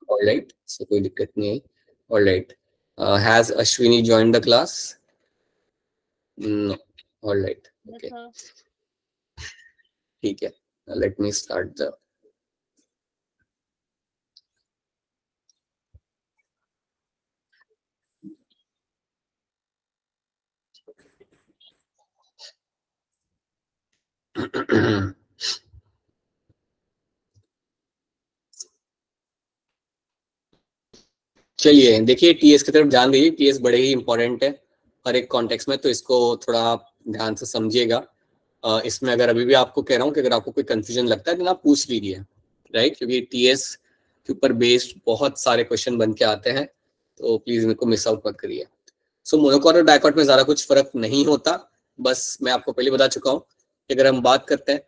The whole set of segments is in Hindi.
ऑलराइट, सो कोई दिक्कत नहीं है। Alright, has Ashwini joined the class? No. Alright, okay, ठीक है। लेट मी स्टार्ट द चलिए देखिए, टीएस की तरफ ध्यान दीजिए। टीएस बड़े ही इंपॉर्टेंट है हर एक कॉन्टेक्स्ट में, तो इसको थोड़ा आप ध्यान से समझिएगा। इसमें अगर अभी भी आपको कह रहा हूँ कि अगर आपको कोई कंफ्यूजन लगता है तो आप पूछ लीजिए, राइट, क्योंकि टीएस के ऊपर बेस्ड बहुत सारे क्वेश्चन बन के आते हैं, तो प्लीज इनको मिस आउट मत करिए। सो मोनोकॉट और डाइकॉट में ज्यादा कुछ फर्क नहीं होता, बस मैं आपको पहले बता चुका हूँ कि अगर हम बात करते हैं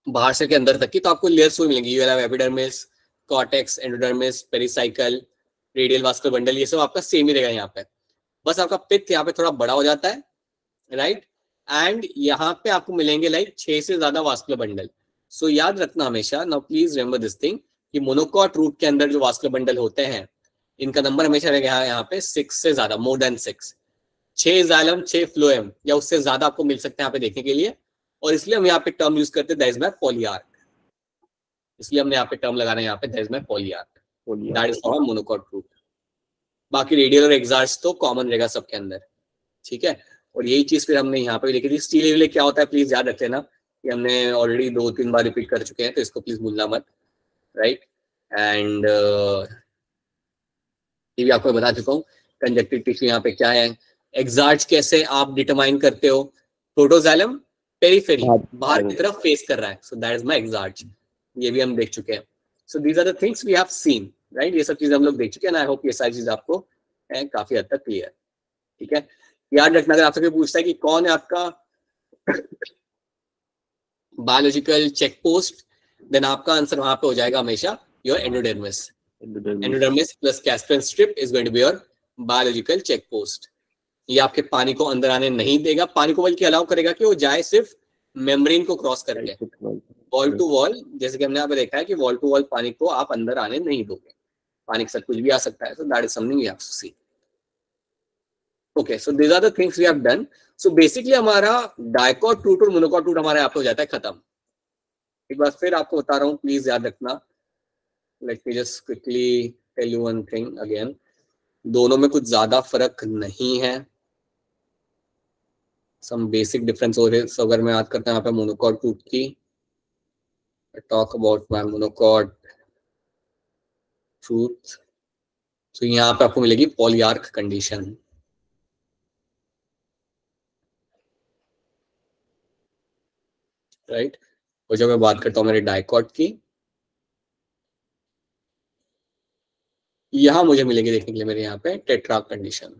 बाहर से के अंदर तक की, तो आपको लेयर्स वही मिलेंगी। You have epidermis, cortex, endodermis, pericycle, radial vascular bundle, ये सब आपका सेम ही रहेगा यहाँ पे। बस आपका पित्त यहाँ पे थोड़ा बड़ा हो जाता है, राइट, एंड यहाँ पे आपको मिलेंगे लाइक 6 से ज्यादा वास्कुलर बंडल। सो याद रखना हमेशा, now please remember this thing, कि मोनोकॉट रूट के अंदर जो वास्कुलर बंडल होते हैं, इनका नंबर हमेशा रहेगा यहाँ पे 6 से ज्यादा, मोर देन 6। 6 जाइलम, 6 फ्लोएम या उससे ज्यादा आपको मिल सकते हैं यहाँ पे देखने के लिए, और इसलिए हम यहाँ पे टर्म यूज करते हैं दैट इज माय पॉलीआर्क। इसलिए हमने यहाँ पे टर्म लगाना है यहाँ पे that is my polyarch, that is for monocot root. बाकी रेडियल और एक्सार्च तो कॉमन रहेगा सबके अंदर, ठीक है। और यही चीज फिर हमने यहाँ पे लिखी थी। स्टील लेवल क्या होता है प्लीज याद रख लेना, ये हमने ऑलरेडी 2-3 बार रिपीट कर चुके हैं, तो इसको प्लीज भूलना मत, राइट। एंड ये भी आपको बता चुका हूँ कंजक्टिव टिश्यू यहाँ पे क्या है। एक्सार्च कैसे आप डिटरमाइन करते हो, प्रोटोजाइलम पेरिफेरी बाहर की तरफ फेस कर रहा है, so that is my exarch, ये भी हम देख चुके हैं। So these are the things we have seen, right, ये सब चीजें हम लोग देख चुके हैं, आई होप ये सारी चीज आपको काफी हद तक क्लियर, ठीक है। याद रखना, अगर आपसे कोई पूछता है कि कौन है आपका बायोलॉजिकल चेक पोस्ट, देन आपका आंसर वहां पे हो जाएगा हमेशा your endodermis. Endodermis plus Casparian strip is going to be your biological check post. ये आपके पानी को अंदर आने नहीं देगा, पानी को बल्कि अलाउ करेगा कि वो जाए सिर्फ मेम्ब्रेन को क्रॉस करके, वॉल टू वॉल। जैसे कि हमने यहाँ पे देखा है कि वॉल टू वॉल पानी को आप अंदर आने नहीं दोगे, पानी के साथ कुछ भी आ सकता है, so that is something we have to see. Okay, so these are the things we have done. So basically हमारा डाइकॉट रूट और मोनोकॉट रूट हमारे यहाँ पे हो जाता है खत्म। एक बार फिर आपको बता रहा हूँ, प्लीज याद रखना। Let me just quickly tell you one thing again, दोनों में कुछ ज्यादा फर्क नहीं है, सम बेसिक डिफरेंस हो रहे। सो अगर मैं याद करता हूँ यहाँ पे मोनोकॉट रूट की, talk about my monocot root, तो यहाँ पे आपको मिलेगी पॉलीआर्क कंडीशन, राइट। और जब मैं बात करता हूँ मेरे डाइकॉट की, यहां मुझे मिलेगी देखने के लिए मेरे यहाँ पे टेट्रा कंडीशन।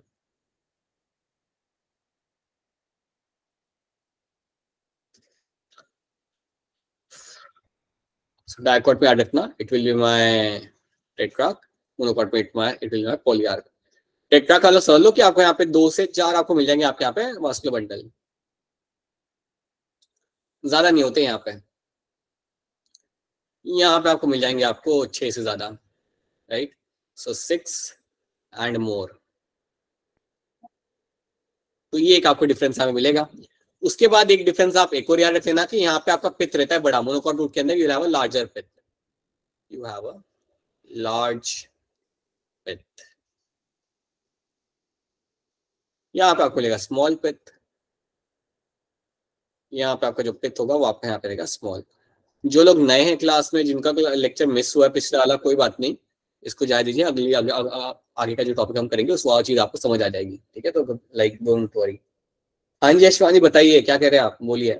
डाइकॉट पे याद रखना, it will be my tetrarch, monocot पे it will be my polyarch. Tetrarch वाला समझ लो कि आपको यहाँ पे 2 से 4 आपको मिल जाएंगे आपके यहाँ पे वास्कुलर बंडल, ज्यादा नहीं होते यहाँ पे। यहाँ पे आपको मिल जाएंगे आपको 6 से ज्यादा, राइट, सो 6 एंड मोर। तो ये एक आपको डिफरेंस हमें मिलेगा। उसके बाद एक डिफरेंस आप एक और याद रख लेना कि यहाँ पे आपका पित्त रहता है बड़ा, मोनोकॉट रूट के अंदर यू हैव अ लार्जर पित्त, यू हैव अ लार्ज पित्त। यहाँ पे आपको मिलेगा स्मॉल पित्त, यहाँ पे आपका जो पित्त होगा वो आपका यहाँ पे रहेगा स्मॉल। जो लोग नए हैं क्लास में, जिनका लेक्चर मिस हुआ है पिछले वाला, कोई बात नहीं, इसको जा दीजिए, अगली आगे का जो टॉपिक हम करेंगे उस वाला चीज आपको समझ आ जाएगी, ठीक है। तो लाइक डोंट वरी। हाँ जी अश्वानी बताइए, क्या कह रहे हैं आप, बोलिए।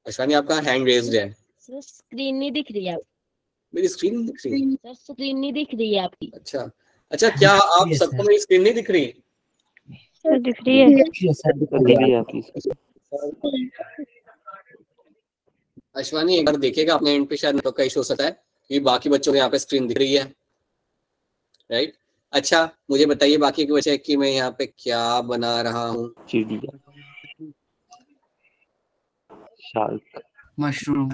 अश्वानी आपका हैंड रेज्ड है। सर स्क्रीन नहीं दिख रही है, मेरी स्क्रीन नहीं दिख रही? सर स्क्रीन नहीं दिख रही है आपकी। अच्छा अच्छा, क्या आप सबको मेरी स्क्रीन नहीं दिख रही? सर दिख रही है आपकी। अश्वानी एक बार देखिएगा अपने एंड पे, शायद नेटवर्क का इशू हो सकता है, क्योंकि बाकी बच्चों को यहाँ पे स्क्रीन दिख रही है, राइट। अच्छा मुझे बताइए बाकी के बच्चे कि मैं यहाँ पे क्या बना रहा हूँ। शार्क, मशरूम,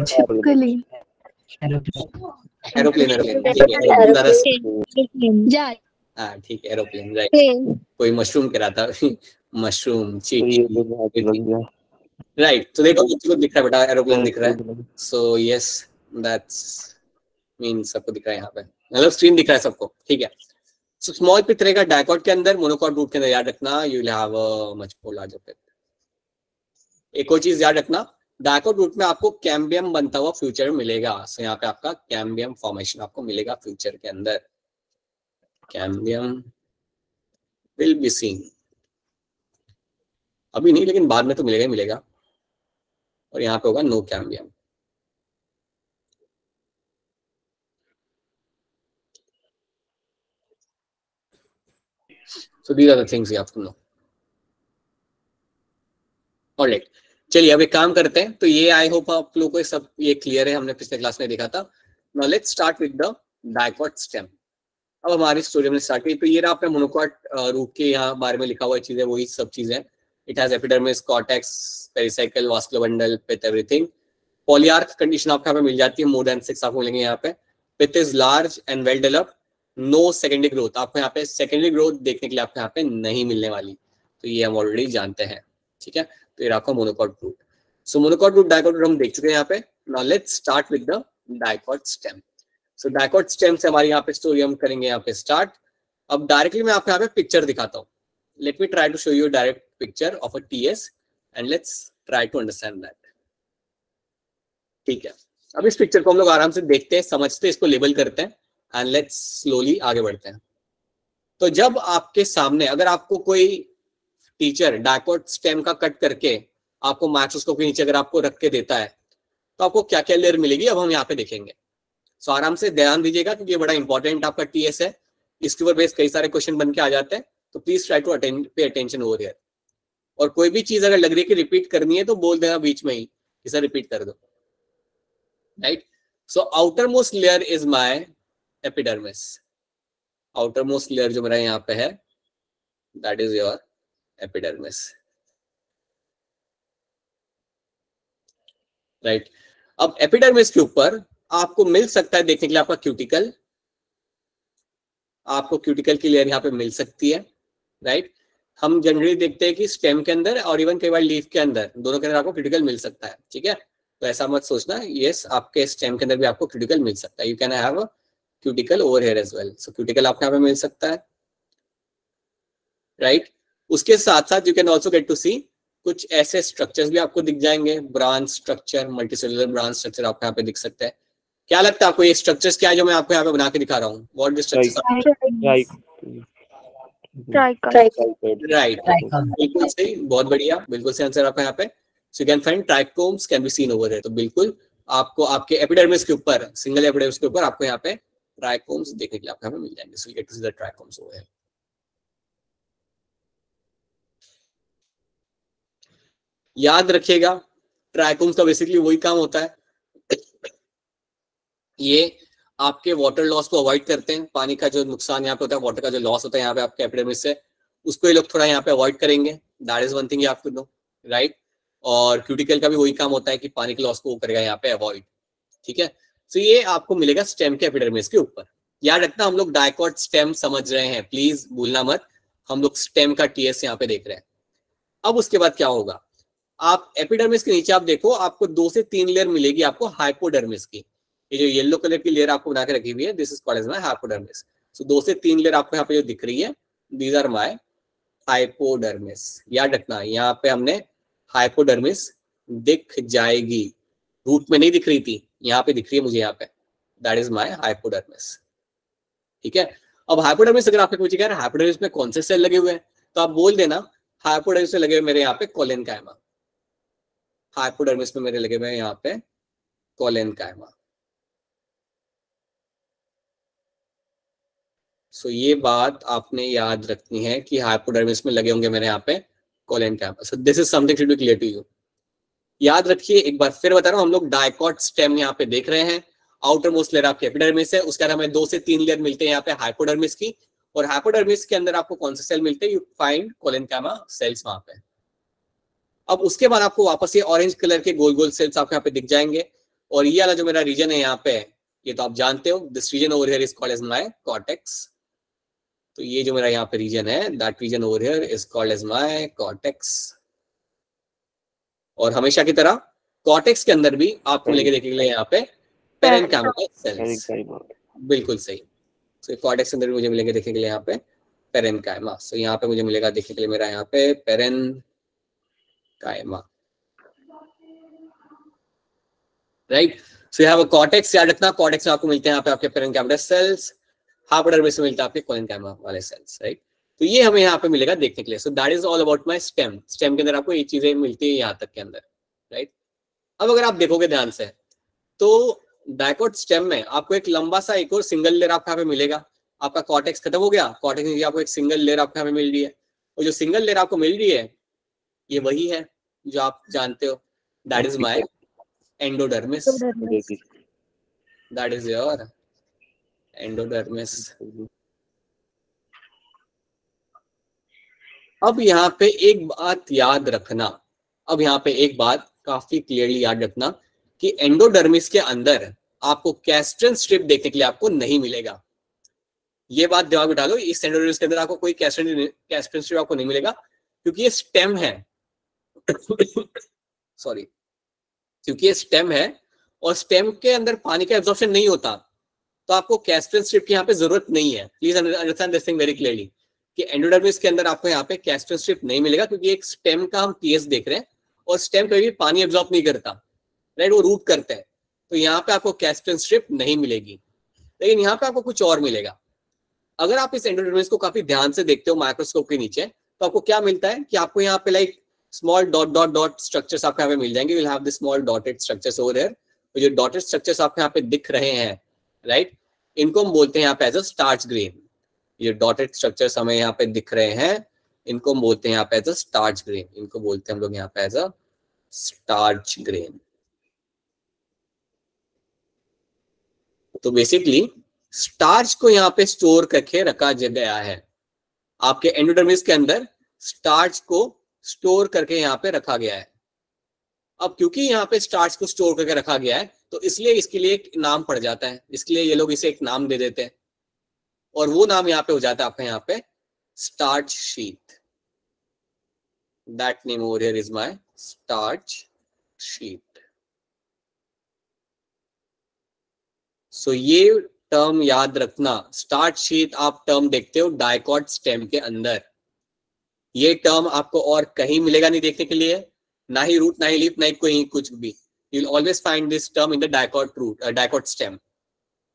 छिपकली, एरोप्लेन ठीक है, जहाज, हाँ ठीक है, एरोप्लेन राइट। कोई मशरूम कह रहा था मशरूम, तो ये तो जहाज लग गया। राइट। तो देखो बच्चों को दिख रहा है बेटा, एरोप्लेन दिख रहा है। सो यस दैट्स मीन सबको दिख रहा है यहाँ पे, मतलब स्क्रीन दिख रहा है सबको, ठीक है। सो स्मॉल पिट रहेगा डायकॉट के अंदर, मोनोकॉट रूट के अंदर, याद रखना you will have a much more larger pit. एक और चीज याद रखना, डायकॉट रूट में आपको कैम्बियम बनता हुआ फ्यूचर में मिलेगा। सो यहाँ पे आपका कैम्बियम फॉर्मेशन आपको मिलेगा फ्यूचर के अंदर, कैम्बियम विल बी सीन, अभी नहीं लेकिन बाद में तो मिलेगा ही मिलेगा। और यहाँ पे होगा no cambium. So these are the things you have to know. Alright, चलिए अब एक काम करते हैं। तो ये आई होप आप लोगों को सब ये क्लियर है, हमने पिछले क्लास में देखा था। Now let's start with the dicot stem. अब हमारी स्टोरी में स्टार्ट की। तो ये रहा आपने मोनोकॉट रूट के यहाँ बारे में लिखा हुआ चीजें, वही सब चीजें। It has epidermis, cortex, pericycle, vascular bundle, pith, everything. Polyarch condition आपको यहाँ पे मिल जाती है, मोर देन 6 आपको मिलेंगे यहाँ पे। Pith is large and well developed, no secondary growth, आपको यहाँ पे सेकेंडरी ग्रोथ देखने के लिए आपको यहाँ पे नहीं मिलने वाली। तो ये हम ऑलरेडी जानते हैं, ठीक है। तो ये आपका मोनोकॉट रूट। सो मोनोकॉट रूट, डाइकॉट रूट हम देख चुके हैं यहाँ पे। Now let's start with the dicot stem. So dicot stem से हमारी यहाँ पे स्टोरी हम करेंगे यहाँ पे स्टार्ट। अब डायरेक्टली मैं आपको यहाँ पे पिक्चर दिखाता हूँ। Let me try to show you direct picture of a TS and let's try to understand that, ठीक है। अब इस पिक्चर को हम लोग आराम से देखते हैं, समझते हैं, इसको लेबल करते हैं एंड लेट्स स्लोली आगे बढ़ते हैं। तो जब आपके सामने अगर आपको कोई टीचर डाइकॉट स्टेम का कट करके आपको माइक्रोस्कोप के नीचे अगर आपको रख के देता है तो आपको क्या क्या लेयर मिलेगी, अब हम यहाँ पे देखेंगे। सो आराम से ध्यान दीजिएगा क्योंकि ये बड़ा इंपॉर्टेंट आपका टीएस है, इसके ऊपर बेस कई सारे क्वेश्चन बन के आ जाते हैं। तो please try to pay attention over here. और कोई भी चीज अगर लग रही है कि रिपीट करनी है तो बोल देना बीच में ही, इसे रिपीट कर दो, right. So outer most layer is my epidermis. Outer most layer जो मेरा यहाँ पे है that is your epidermis, right. अब एपिडर्मिस के ऊपर आपको मिल सकता है देखने के लिए आपका क्यूटिकल, आपको क्यूटिकल की लेयर यहाँ पे मिल सकती है, राइट। हम जनरली देखते हैं कि स्टेम के अंदर और इवन कई बार लीफ के अंदर, दोनों के अंदर आपको क्यूटिकल मिल सकता है, ठीक है। तो ऐसा मत सोचना, यस आपके स्टेम के अंदर भी आपको क्यूटिकल मिल सकता है। You can have a cuticle over here as well. So cuticle आपको यहाँ पे मिल सकता है, राइट। उसके साथ साथ you can also get to see कुछ ऐसे स्ट्रक्चर्स भी आपको दिख जाएंगे, branch structure, multicellular branch structure आपको यहाँ पे दिख सकता है। क्या लगता है आपको ये स्ट्रक्चर्स क्या है जो मैं आपको यहाँ पे बना के दिखा रहा हूँ? What this structures? राइट, बिल्कुल सही, बहुत बढ़िया, बिल्कुल सही आंसर आपका यहाँ पे। So you can find trichomes can be seen over here. तो बिल्कुल आपको आपके एपिडर्मिस के ऊपर, सिंगल एपिडर्मिस के ऊपर आपको यहाँ पे ट्राइकोम्स देखने के लिए आपको यहाँ पे मिल जाएंगे। So you get to see the trichomes over here. याद रखिएगा ट्राइकोम्स का बेसिकली वही काम होता है, ये आपके वाटर लॉस को अवॉइड करते हैं। पानी का जो नुकसान यहाँ पे होता है, वाटर का जो लॉस होता है यहाँ पे आपके एपिडर्मिस से, उसको ये लोग थोड़ा यहाँ पे अवॉइड करेंगे। That is one thing you have to know, right. और क्यूटिकल का भी वही काम होता है कि पानी के लॉस को वो करेगा यहाँ पे अवॉइड, ठीक है। तो ये आपको मिलेगा स्टेम के एपिडर्मिस के ऊपर। याद रखना हम लोग डाइकॉट स्टेम समझ रहे हैं, प्लीज भूलना मत, हम लोग स्टेम का टीएस यहाँ पे देख रहे हैं। अब उसके बाद क्या होगा, आप एपिडर्मिस के नीचे आप देखो, आपको 2 से 3 लेयर मिलेगी आपको हाइपोडर्मिस की। ये जो येलो कलर की लेयर आपको बना के रखी हुई है, this is called as my hypodermis. So 2 से 3 लेयर आपको यहाँ पे जो दिख रही है, दीज आर माय हाइपोडर्मिस। याद रखना यहाँ पे हमने हाइपोडर्मिस दिख जाएगी, रूट में नहीं दिख रही थी, यहाँ पे दिख रही है मुझे यहाँ पे, दैट इज माय हाइपोडर्मिस, ठीक है। अब हाइपोडर्मिस अगर आपको पूछेगा हाइपोडर्मिस में कौन से सेल लगे हुए हैं, तो आप बोल देना हाइपोडर्मिस में लगे हुए मेरे यहाँ पे कोलेनकाइमा, हाइपोडर्मिस में मेरे लगे हुए यहाँ पे कोलेनकाइमा। सो ये बात आपने याद रखनी है कि हाइपोडर्मिस में लगे होंगे मेरे यहाँ पे collenchyma. So this is something should be clear to you. याद रखिए, एक बार फिर बता रहा हूँ, हम लोग डाइकॉट स्टेम यहाँ पे देख रहे हैं। आउटर मोस्ट लेयर आपके एपिडर्मिस है, उसके बाद हमें 2 से 3 लेयर मिलते हैं यहाँ पे हाइपोडर्मिस की, और हाइपोडर्मिस के अंदर आपको कौन से सेल मिलते हैं, यू फाइंड कोलेनकाइमा सेल्स वहां पे, अब उसके बाद आपको वापस ये ऑरेंज कलर के गोल गोल सेल्स आपको यहाँ पे दिख जाएंगे, और ये वाला जो मेरा रीजन है यहाँ पे, ये तो आप जानते हो, this region over here is called as my cortex. तो ये जो मेरा यहाँ पे रीजन है, that region over here is called as my cortex. और हमेशा की तरह कॉर्टेक्स के अंदर भी आपको लेके देखेंगे यहाँ पे पेरेन्काइमल सेल्स। बिल्कुल सही। तो कॉर्टेक्स के अंदर भी मुझे मिलेंगे देखने के लिए यहाँ पे पेरेन्काइमा। सो यहाँ पे मुझे मिलेगा देखने के लिए मेरा यहाँ पे पेरेन्काइमा, राइट। सो यहाँ पे कॉर्टेक्स याद रखना, कॉर्टेक्स में आपको मिलते हैं यहाँ पे आपके पेरेन्काइमल सेल्स, हाइपोडर्मिस में मिलता है आपके कोलेनकाइमा वाले सेल्स, राइट। तो ये हमें यहाँ पे मिलेगा देखने के लिए। सो that is all about my stem. Stem के अंदर आपको ये चीजें मिलती है यहाँ तक के अंदर, राइट। अब अगर आप देखोगे ध्यान से तो डाइकोट स्टेम में आपको एक लंबा सा एक और सिंगल लेयर आपको यहाँ पे मिलेगा। आपका कॉर्टेक्स खत्म हो गया, कॉर्टेक्स में आपको एक सिंगल लेयर आपको यहाँ पे मिल रही है, और जो सिंगल लेयर आपको मिल रही है ये वही है जो आप जानते हो, that is my endodermis, that is your endodermis. अब यहाँ पे एक बात याद रखना, अब यहाँ पे एक बात काफी क्लियरली याद रखना कि एंडोडर्मिस के अंदर आपको कैस्ट्रन स्ट्रिप देखने के लिए आपको नहीं मिलेगा। ये बात दिमाग में डालो, इस एंडोडर्मिस के अंदर आपको कोई कैस्ट्रन स्ट्रिप आपको नहीं मिलेगा, क्योंकि ये स्टेम है सॉरी, क्योंकि ये स्टेम है और स्टेम के अंदर पानी का एब्जॉर्प्शन नहीं होता, तो आपको कैस्ट्रन स्ट्रिप की यहाँ पे जरूरत नहीं है। Please understand this thing very clearly कि एंडोडर्मिस के अंदर आपको यहाँ पे कैस्ट्रन स्ट्रिप नहीं मिलेगा, क्योंकि एक स्टेम का हम पीएच देख रहे हैं और स्टेम कभी भी पानी एब्जॉर्ब नहीं करता, राइट, वो रूट करते हैं। तो यहाँ पे आपको कैस्ट्रन स्ट्रिप नहीं मिलेगी, लेकिन यहाँ पे आपको कुछ और मिलेगा। अगर आप इस एंडोडर्मिस को काफी ध्यान से देखते हो माइक्रोस्कोप के नीचे, तो आपको क्या मिलता है कि आपको यहाँ पे like small dot dot dot structures आपको यहाँ पे मिल जाएंगे। Will have the small dotted structures over here. तो जो डॉटेड स्ट्रक्चर्स आपको यहाँ पे दिख रहे हैं, राइट, इनको हम बोलते हैं यहाँ पे एज अ स्टार्च ग्रेन। ये डॉटेड स्ट्रक्चर्स हमें यहाँ पे दिख रहे हैं, इनको हम बोलते हैं यहाँ पे एज अ स्टार्च ग्रेन। इनको बोलते हैं हम लोग यहाँ पे एज अ स्टार्च ग्रेन। तो बेसिकली स्टार्च को यहाँ पे स्टोर करके रखा गया है, आपके एंडोडर्मिस के अंदर स्टार्च को स्टोर करके यहाँ पे रखा गया है। अब क्योंकि यहाँ पे स्टार्च को स्टोर करके रखा गया है, तो इसलिए इसके लिए एक नाम पड़ जाता है, इसके लिए ये लोग इसे एक नाम दे देते हैं, और वो नाम यहाँ पे हो जाता है आपका यहाँ पे starch sheath. That name over here is my starch sheath. So ये टर्म याद रखना, स्टार्च शीट आप टर्म देखते हो डाइकोट स्टेम के अंदर। ये टर्म आपको और कहीं मिलेगा नहीं देखने के लिए, ना ही रूट, ना ही लीफ, ना ही कोई कुछ भी। You will always find this term in the dicot root, dicot stem,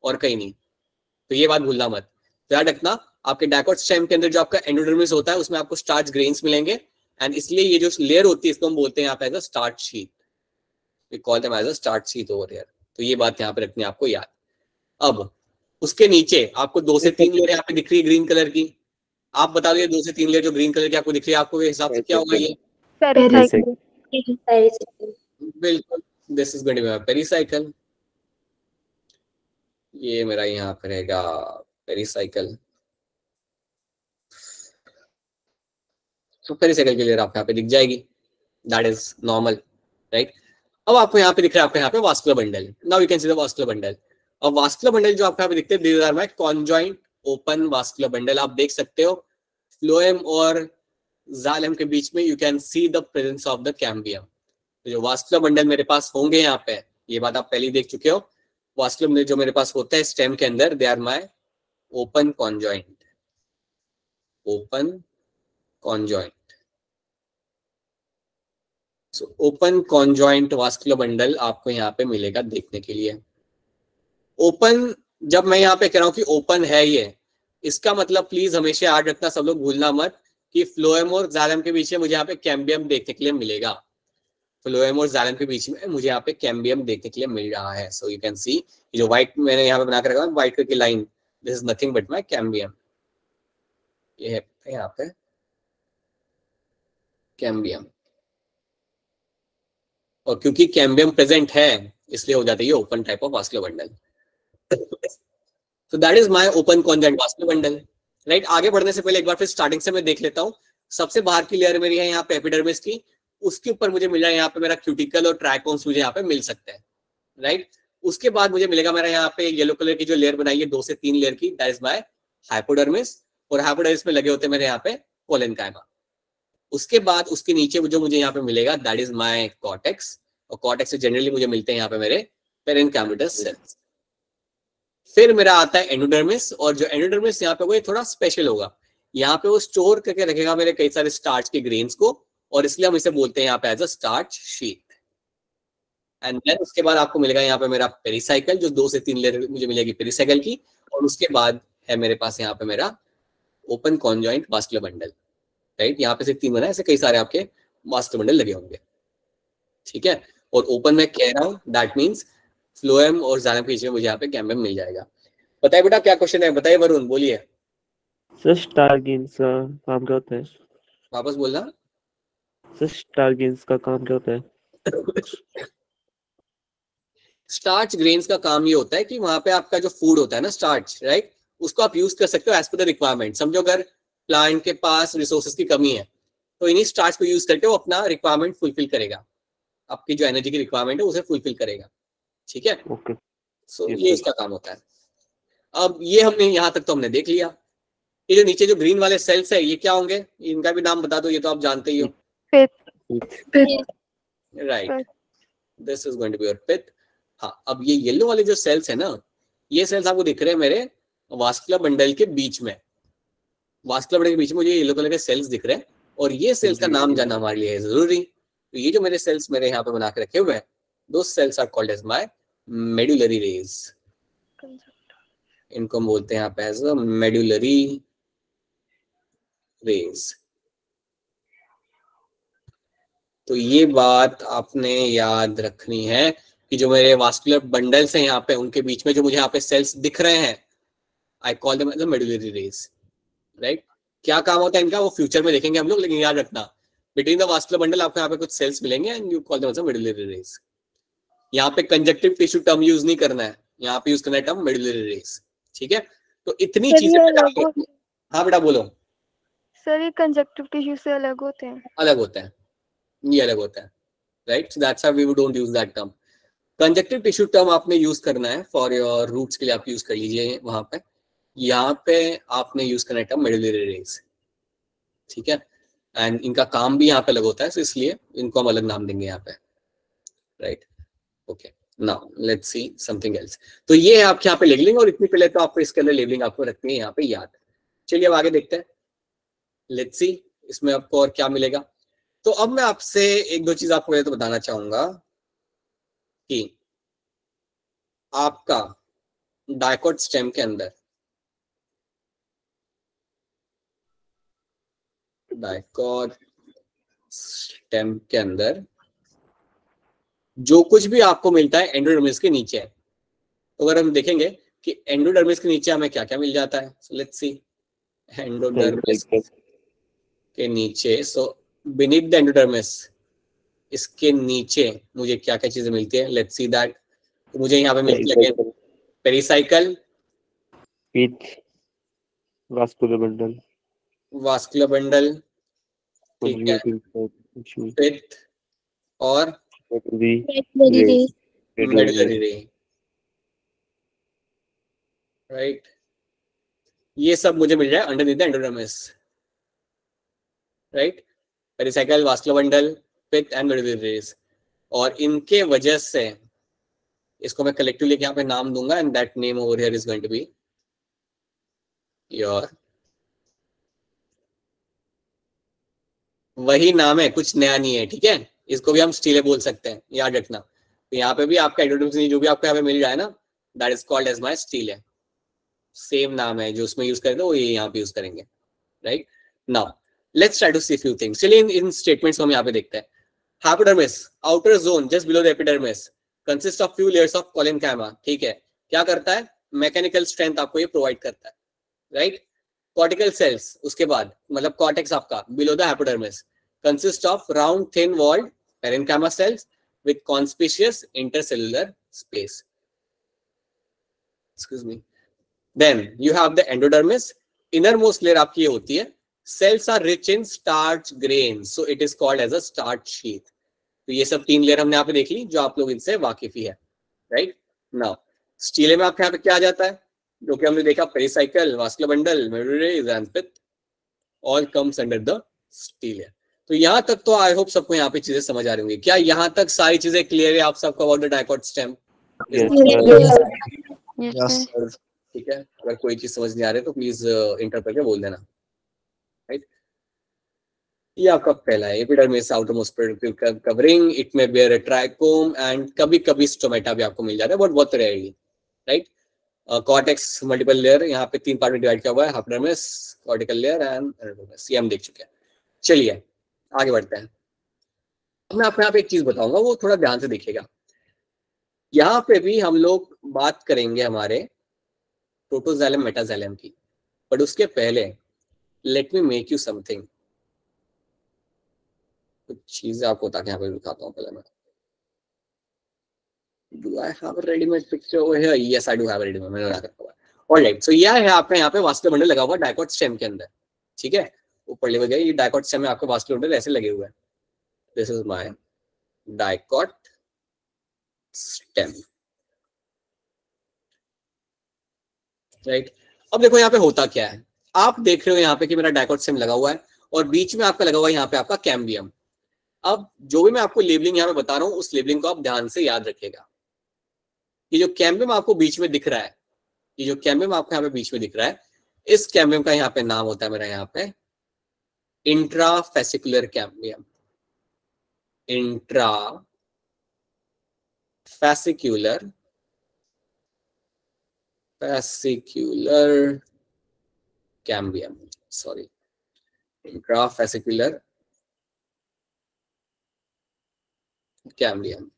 और कहीं नहीं। तो ये बात भूलना मत, याद रखना। आपके डाइकोट स्टेम के अंदर जो आपका एंडोडर्मिस होता है उसमें आपको स्टार्च ग्रेन्स मिलेंगे, एंड इसलिए ये जो लेयर होती है इसको हम बोलते हैं यहाँ पे as a starch sheath. We call them as a starch sheath over here. तो ये बात यहाँ पे रखनी है आपको याद। अब उसके नीचे आपको 2 से 3 लेयर यहाँ पे दिख रही है ग्रीन कलर की। आप बता दो 2 से 3 लेयर जो ग्रीन कलर की आपको दिख रही है, आपको हिसाब से क्या होगा ये? बिल्कुल, this is going to be pericycle. ये मेरा यहाँ पे रहेगा पेरिसाइकल। तो पेरिसाइकल की लेयर आपको यहाँ पे दिख जाएगी, दैट इज नॉर्मल, राइट। अब आपको यहाँ पे दिख रहा है आपको यहाँ पे vascular bundle. Now you can see the vascular bundle. और वास्कुलर बंडल जो आपको यहाँ पे दिखते हैं, these are my conjoint open vascular bundle. आप देख सकते हो फ्लोएम और जाइलम के बीच में you can see the presence of the cambium. तो जो वास्कुलर बंडल मेरे पास होंगे यहाँ पे, ये बात आप पहले ही देख चुके हो। वास्कुलर बंडल जो मेरे पास होता है स्टेम के अंदर, they are my open conjoint, open conjoint. So open conjoint vascular bundle आपको यहाँ पे मिलेगा देखने के लिए। ओपन, जब मैं यहाँ पे कह रहा हूँ कि ओपन है ये, इसका मतलब प्लीज हमेशा याद रखना, सब लोग भूलना मत कि फ्लोएम और जाइलम के बीच में मुझे यहाँ पे कैम्बियम देखने के लिए मिलेगा। फ्लोएम और जाइलम के बीच में मुझे यहाँ पे कैम्बियम देखने के लिए मिल रहा है। सो यू कैन सी जो व्हाइट मैंने यहाँ पे बना कर रखा है, व्हाइट कलर की line, this is nothing but my cambium. ये है यहाँ पे कैम्बियम, और क्योंकि कैम्बियम प्रेजेंट है इसलिए हो जाता है ये open type of vascular bundle. So that is my open conjoint vascular bundle, right? आगे बढ़ने से पहले एक बार फिर स्टार्टिंग से मैं देख लेता हूँ। सबसे बाहर की लेयर मेरी है यहाँ पे एपिडर्मिस की, उसके ऊपर मुझे मिल जाए यहाँ पे मेरा क्यूटिकल और ट्राइकोन्स मुझे यहाँ पे मिल सकते हैं, राइट। उसके बाद मुझे मिलेगा मेरा यहाँ पे येलो कलर की जो लेयर बनाई है 2 से 3 लेयर की, दैट इज माय हाइपोडर्मिस, और हाइपोडर्मिस में लगे होते हैं मेरे यहाँ पे कोलेनकाइमा। उसके बाद उसके नीचे जो मुझे यहाँ पे मिलेगा दैट इज माय कॉर्टेक्स, और कॉर्टेक्स से जनरली मुझे मिलते हैं यहाँ पे मेरे पेरेन्काइमेटस सेल्स। फिर मेरा आता है एंडोडर्मिस, और जो एंडोडर्मिस यहाँ पे वो थोड़ा स्पेशल होगा, यहाँ पे वो स्टोर करके रखेगा मेरे कई सारे स्टार्च के ग्रेन्स को, और इसलिए हम इसे बोलते हैं यहाँ पे as a starch sheath. And then उसके बाद आपको मिलेगा यहाँ पे मेरा पेरिसाइकल, जो 2 से 3 लेयर मुझे मिलेगी पेरिसाइकल की, और उसके बाद है मेरे पास यहाँ पे मेरा open conjoint vascular bundle, right. यहाँ पे सिर्फ 3 बना है, ऐसे कई सारे आपके वास्कुलर बंडल लगे होंगे, ठीक है। और ओपन में कह रहा हूँ दैट मीन्स फ्लोएम और जाइलम के बीच में मुझे यहाँ पे गैम्बियम मिल जाएगा। बताइए बेटा क्या क्वेश्चन है, बताइए वरुण, बोलिए। सर स्टारगेन्स का काम क्या होता है? वापस बोलना। सर स्टारगेन्स का काम क्या होता है? स्टार्च ग्रेन्स का काम ये होता है कि वहां पे आपका जो फूड होता है ना स्टार्च, राइट, उसको आप यूज कर सकते हो एज पर द रिक्वायरमेंट। समझो अगर प्लांट के पास रिसोर्सेज की कमी है तो इन्हीं स्टार्च को यूज करके वो अपना रिक्वायरमेंट फुलफिल करेगा, आपकी जो एनर्जी की रिक्वायरमेंट है उसे फुलफिल करेगा, ठीक है। ओके, सो ये इसका काम होता है। अब ये हमने यहाँ तक तो हमने देख लिया। ये जो नीचे जो ग्रीन वाले सेल्स है ये क्या होंगे, इनका भी नाम बता दो, ये तो आप जानते ही हो, right, this is going to be your pith. हाँ, अब ये येलो वाले जो सेल्स है ना, ये सेल्स आपको दिख रहे हैं मेरे वास्कुलर बंडल के बीच में, वास्कुलर बंडल के बीच में मुझे येलो कलर के सेल्स दिख रहे हैं, और ये सेल्स का नाम जानना हमारे लिए है जरूरी। तो ये जो मेरे सेल्स मेरे यहाँ पे बना के रखे हुए हैं, those cells are called as my medullary rays, इनको हम बोलते हैं यहाँ पे एज अ मेडुलरी रेज। तो ये बात आपने याद रखनी है कि जो मेरे वास्कुलर बंडल्स हैं यहाँ पे, उनके बीच में जो मुझे यहाँ पे सेल्स दिख रहे हैं, I call them as a medullary rays, right. क्या काम होता है इनका वो फ्यूचर में देखेंगे हम लोग, लेकिन याद रखना बिटवीन द वास्कुलर बंडल आपको यहाँ पे कुछ सेल्स मिलेंगे and you call them as a medullary rays. यहाँ पे कंजक्टिव टिश्यू टर्म यूज नहीं करना है, यहाँ पे यूज करना है टर्म मेडुलरी रेज, ठीक है। तो इतनी चीजें, हाँ बेटा बोलो। सर ये कंजक्टिव टिश्यू से अलग होते हैं? अलग होता है, ये अलग होता है, right. So that's why we don't use that term. Conjunctive tissue term आपने यूज करना है फॉर योर रूट्स के लिए, आप यूज कर लीजिए वहां पे। यहाँ पे आपने यूज करना है टर्म मेडुलरी रेज, ठीक है। एंड इनका काम भी यहाँ पे अलग होता है, तो इसलिए इनको हम अलग नाम देंगे यहाँ पे, right. Okay, now let's see something else. तो ये है आपके यहाँ पे लेबलिंग, और इतनी पहले तो आपको इसके अंदर लेबलिंग आपको रखनी है यहाँ पे याद। चलिए अब आगे देखते हैं, लेट्स सी इसमें आपको और क्या मिलेगा। तो अब मैं आपसे एक दो चीज आपको तो बताना चाहूंगा कि आपका डायकॉट स्टेम के अंदर, डायकॉट स्टेम के अंदर जो कुछ भी आपको मिलता है एंडोडर्मिस के नीचे है। तो अगर हम देखेंगे कि एंडोडर्मिस के नीचे हमें क्या क्या मिल जाता है, सो लेट्स सी एंडोडर्मिस के नीचे, सो बीनीथ द एंडोडर्मिस, इसके नीचे मुझे क्या क्या चीजें मिलती है, लेट्स सी दैट। तो मुझे यहाँ पे मिलती है pericycle, vascular bundle, vascular bundle, ठीक है, पिथ और मेडुलरी रे, राइट। ये सब मुझे मिल जाए underneath the endodermis, right. Pericycle, vascular bundle, pith and medullary rays, और इनके वजह से इसको मैं कलेक्टिवली यहाँ पे नाम दूंगा, and that name over here is going to be your, वही नाम है, कुछ नया नहीं है, ठीक है। इसको भी हम स्टीले बोल सकते हैं, याद रखना। तो यहाँ पे भी आपका एंडोडर्मिस जो भी आपको यहाँ पे मिल जाए ना, that is called as my stele, same नाम है जो उसमें यूज करेंगे वो ये यहाँ पे यूज करेंगे, right. Now let's try to see few things. चलिए इन स्टेटमेंट्स को हम यहाँ पे देखते हैं। Hypodermis, outer zone just below the epidermis, consist of few layers of collenchyma, ठीक है। क्या करता है, मैकेनिकल स्ट्रेंथ आपको ये प्रोवाइड करता है, राइट। कॉर्टिकल सेल्स, उसके बाद मतलब कॉर्टेक्स आपका below the hypodermis, consist of round thin walled parenchyma cells with conspicuous intercellular space, excuse me. Then you have the endodermis, innermost layer आपकी ये होती है, cells are rich in starch grains, so it is called as a starch sheath. तो ये सब 3 लेयर हमने यहाँ पे देख ली जो आप लोग इनसे वाकिफ ही है, राइट। नाउ स्टीले में आपके यहाँ पे क्या आ जाता है, जो कि हमने देखा pericycle, vascular bundle, medullary and pith, all comes under the stele layer. तो यहाँ तक तो आई होप सबको यहाँ पे चीजें समझ आ रही होंगी। क्या यहाँ तक सारी चीजें क्लियर है आप सबको अबाउट द डाइकोट स्टेम? ठीक है, अगर कोई चीज समझ नहीं आ रही तो प्लीज इंटरप्रेट करके बोल देना, राइट। ये आपका पहला है epidermis, outermost productive covering, it में बेयर अ ट्राइकोम एंड कभी कभी स्टोमेटा भी आपको मिल जाता है, बट बहुत rarely, right. Cortex multiple layer, यहाँ पे 3 पार्ट में डिवाइड किया हुआ है, hypodermis, cortical layer and endodermis, ये हम देख चुके हैं। चलिए आगे बढ़ते हैं। अब मैं आपको यहाँ पे एक चीज बताऊंगा, वो थोड़ा ध्यान से देखिएगा। यहाँ पे भी हम लोग बात करेंगे हमारे प्रोटोजाइलम मेटाजाइलम की, बट उसके पहले let me make you something, कुछ चीजें आपको ताकि यहाँ पे दिखाता हूँ। पहले मैं do I have a ready-made picture over here? Yes, I do have a ready-made, मैंने बना रखा हुआ है। Alright, so यह है आपका यहाँ पे वास्कुलर बंडल लगा हुआ डाइकोट स्टेम के अंदर, ठीक है। ऊपर लेवल गए, ये डाइकोट स्टेम में आपके वास्कुलर बंडल ऐसे लगे हुए हैं। This is my dicot stem, right. अब देखो यहाँ पे होता क्या है, आप देख रहे हो यहाँ पे कि मेरा डाइकोट स्टेम लगा हुआ है और बीच में आपका लगा हुआ है यहाँ पे आपका कैम्बियम। अब जो भी मैं आपको लेबलिंग यहाँ पे बता रहा हूँ उस लेबलिंग को आप ध्यान से याद रखिएगा। ये जो कैम्बियम आपको बीच में दिख रहा है, ये जो कैम्बियम आपको यहाँ पे बीच में दिख रहा है, इस कैम्बियम का यहाँ पे नाम होता है मेरा यहाँ पे intrafascicular cambium, intrafascicular cambium, sorry, intrafascicular cambium.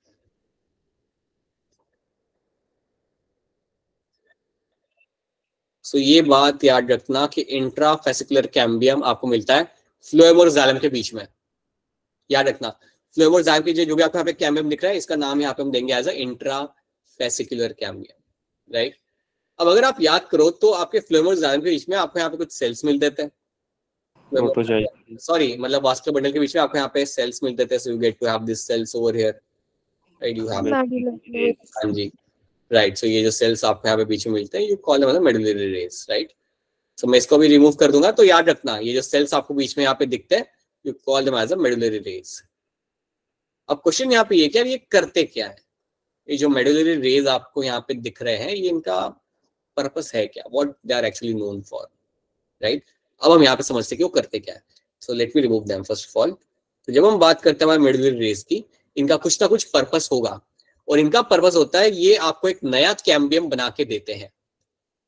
So ये बात याद रखना कि इंट्राफेसिकुलर कैम्बियम आपको मिलता है फ्लोएम और जाइलम के बीच में। याद रखना फ्लोएम और जाइलम के जो भी आपको यहाँ पे कैम्बियम दिख रहा है, इसका नाम यहाँ पे हम देंगे as a intrafascicular cambium, right. अब अगर आप याद करो तो आपके फ्लोएम और जाइलम के बीच में आपको यहाँ पे कुछ सेल्स मिल देते हैं, सॉरी मतलब वास्कुलर बंडल के बीच में आपको यहाँ पे सेल्स मिल देते हैं। So you get to have this cells over here, right, you have, हाँ जी, राइट। सो ये जो सेल्स आपको यहाँ पे बीच में मिलते हैं you call them medullary rays, right. So मैं इसको भी रिमूव कर दूंगा, तो याद रखना ये जो सेल्स आपको बीच में यहाँ पे दिखते हैं you call them as a medullary rays. अब क्वेश्चन यहाँ पे ये क्या, ये करते क्या है, ये जो मेडुलरी रेज आपको यहाँ पे दिख रहे हैं ये इनका पर्पस है क्या, what they are actually known for, right. अब हम यहाँ पे समझते हैं कि वो करते क्या है। So let me remove them first of all. तो जब हम बात करते हैं मेडुलरी रेज की, इनका कुछ ना कुछ पर्पस होगा और इनका पर्पस होता है ये आपको एक नया कैम्बियम बना के देते हैं।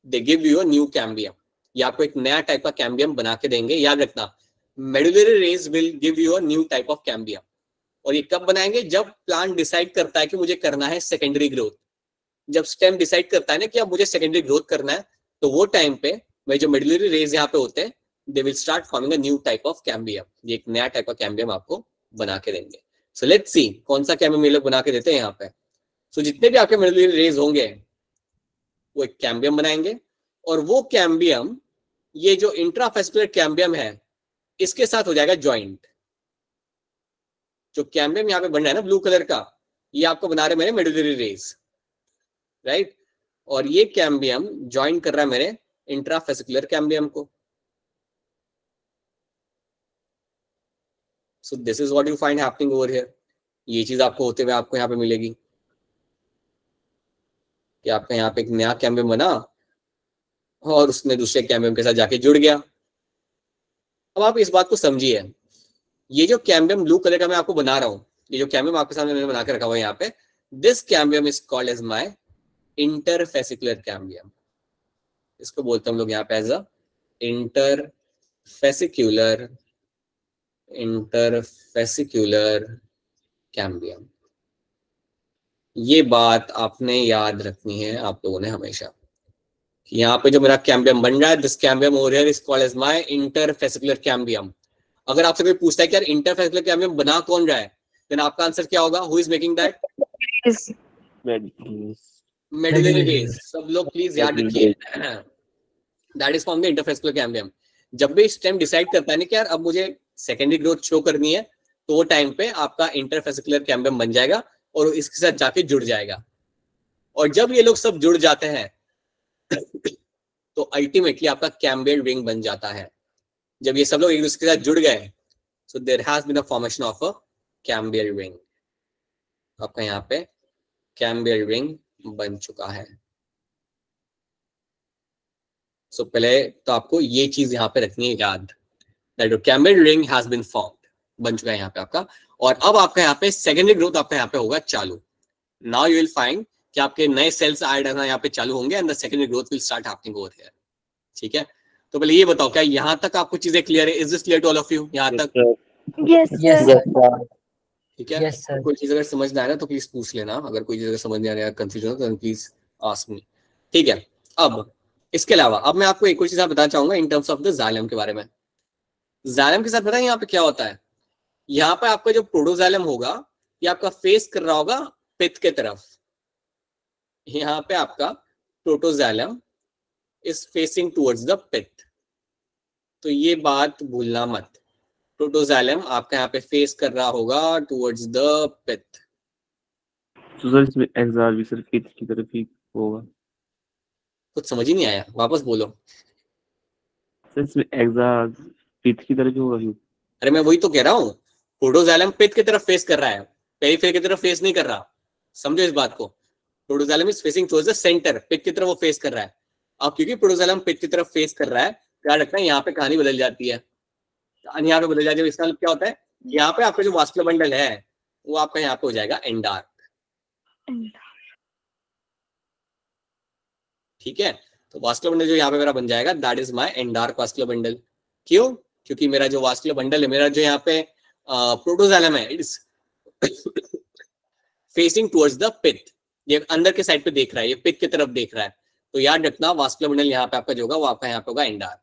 They give you a new cambium, ये आपको एक नया टाइप का कैम्बियम बना के देंगे। याद रखना medullary rays will give you a new type of cambium. और ये कब बनाएंगे, जब प्लांट डिसाइड करता है कि मुझे करना है सेकेंडरी ग्रोथ। जब स्टेम डिसाइड करता है ना कि अब मुझे सेकेंडरी ग्रोथ करना है, तो वो टाइम पे वही जो मेडुलरी रेज यहाँ पे होते हैं they will start forming a new type of cambium. ये एक नया टाइप का कैम्बियम आपको बना के देंगे। सो लेट्स सी कौन सा कैम्बियम ये लोग बना के देते हैं यहाँ पे। सो जितने भी आपके मेडुलरी रेज होंगे वो एक कैम्बियम बनाएंगे और वो कैम्बियम ये जो इंट्राफेस्कुलर कैम्बियम है इसके साथ हो जाएगा ज्वाइंट। जो कैम्बियम यहाँ पे बन रहा है ना ब्लू कलर का, ये आपको बना रहे मेरे मेडुलरी रेज, राइट। और ये कैम्बियम ज्वाइन कर रहा है मेरे इंट्राफेसिकुलर कैम्बियम को। सो this is what you find happening over here. ये चीज आपको होते हुए आपको यहाँ पे मिलेगी कि आपका यहाँ पे एक नया कैम्बियम बना और उसने दूसरे कैम्बियम के साथ जाके जुड़ गया। अब आप इस बात को समझिए, ये जो कैम्बियम ब्लू कलर का मैं आपको बना रहा हूँ, ये जो कैम्बियम आपके सामने मैंने बना के रखा हुआ है यहाँ पे, this cambium is called as my interfascicular cambium. इसको बोलते हैं हम लोग यहाँ पे एज अ इंटरफेसिकुलर कैम्बियम। ये बात आपने याद रखनी है आप लोगों ने हमेशा, यहाँ पे जो मेरा कैम्बियम बन रहा है this cambium over here is called as my interfascicular cambium. अगर आपसे कोई पूछता है कि यार इंटरफेसिकुलर कैम्बियम बना कौन रहा है, देन आपका आंसर क्या होगा, who is making that, medullary rays. सब लोग प्लीज याद रखिए that is from the interfascicular cambium. जब भी स्टेम डिसाइड करता है ना कि यार अब मुझे सेकेंडरी ग्रोथ शो करनी है, तो वो टाइम पे आपका इंटरफेसिकुलर कैम्बियम बन जाएगा और इसके साथ जाके जुड़ जाएगा। और जब ये लोग सब जुड़ जाते हैं तो अल्टीमेटली आपका कैम्बियल रिंग बन जाता है। जब ये सब लोग एक दूसरे के साथ जुड़ गए, so there has been a formation of a cambial ring. आपका यहाँ पे कैम्बियल रिंग बन चुका है। सो पहले तो आपको ये चीज यहाँ पे रखनी है याद, that cambial ring has been formed, बन चुका है यहाँ पे आपका। और अब आपका यहाँ पे सेकेंडरी ग्रोथ आपका यहाँ पे होगा चालू। नाउ यू विल फाइंड कि आपके नए सेल्स ऐड होना यहाँ पे चालू होंगे and the secondary growth will start happening over here. ठीक है, तो पहले ये बताओ क्या यहाँ तक आपको चीजें क्लियर है? Is this clear to all of you यहाँ तक? Yes, Yes, sir. sir. ठीक है, Yes, sir. कोई चीज अगर समझ ना आए ना तो प्लीज पूछ लेना, अगर कोई चीज अगर समझ नहीं आ रहा है, कंफ्यूजन हो तो प्लीज आस्क मी। ठीक है, अब इसके अलावा अब मैं आपको एक और चीज बताना चाहूंगा in terms of the xylem के बारे में। जाइलम के साथ पता है यहाँ पे क्या होता है? यहाँ पे आपका जो प्रोटोजाइलम होगा ये आपका फेस कर रहा होगा पित्त के तरफ। यहाँ पे आपका protoxylem is facing towards the पित्त, तो ये बात भूलना मत। प्रोटोजाइलम आपका यहाँ पे फेस कर रहा होगा टुवर्ड्स द पित्त। तो सर इसमें एक्सार भी सर पित्त की तरफ ही होगा। कुछ समझ ही नहीं आया, वापस बोलो। सर इसमें एक्सार पित्त की तरफ ही होगा क्यों? अरे मैं वही तो कह रहा हूँ, प्रोटोजाइलम पित्त की तरफ फेस कर रहा है, पेरिफेरी की तरफ फेस नहीं कर रहा। समझो इस बात को, protoxylem is facing towards the centre, पित्त की तरफ वो फेस कर रहा है। अब क्योंकि प्रोटोजाइलम पित्त की तरफ फेस कर रहा है, याद रखना यहाँ पे कहानी बदल जाती है। यहाँ पे बदल जाती है, इसका मतलब क्या होता है? यहाँ पे आपका जो वास्कुलर बंडल है वो आपका यहाँ पे हो जाएगा एंडार्क। ठीक है, तो वास्कुलर बंडल जो यहाँ पे मेरा बन जाएगा that is my एंडार्क vascular bundle. क्यों? क्योंकि मेरा जो वास्कुलर बंडल है, मेरा जो यहाँ पे प्रोटोजाइलम है, it is facing towards the पित्त, ये अंदर के साइड पे देख रहा है, ये पित्त की तरफ देख रहा है। तो याद रखना वास्कुलर बंडल यहाँ पे आपका जो होगा वो आपका यहाँ पे होगा एंडार्क।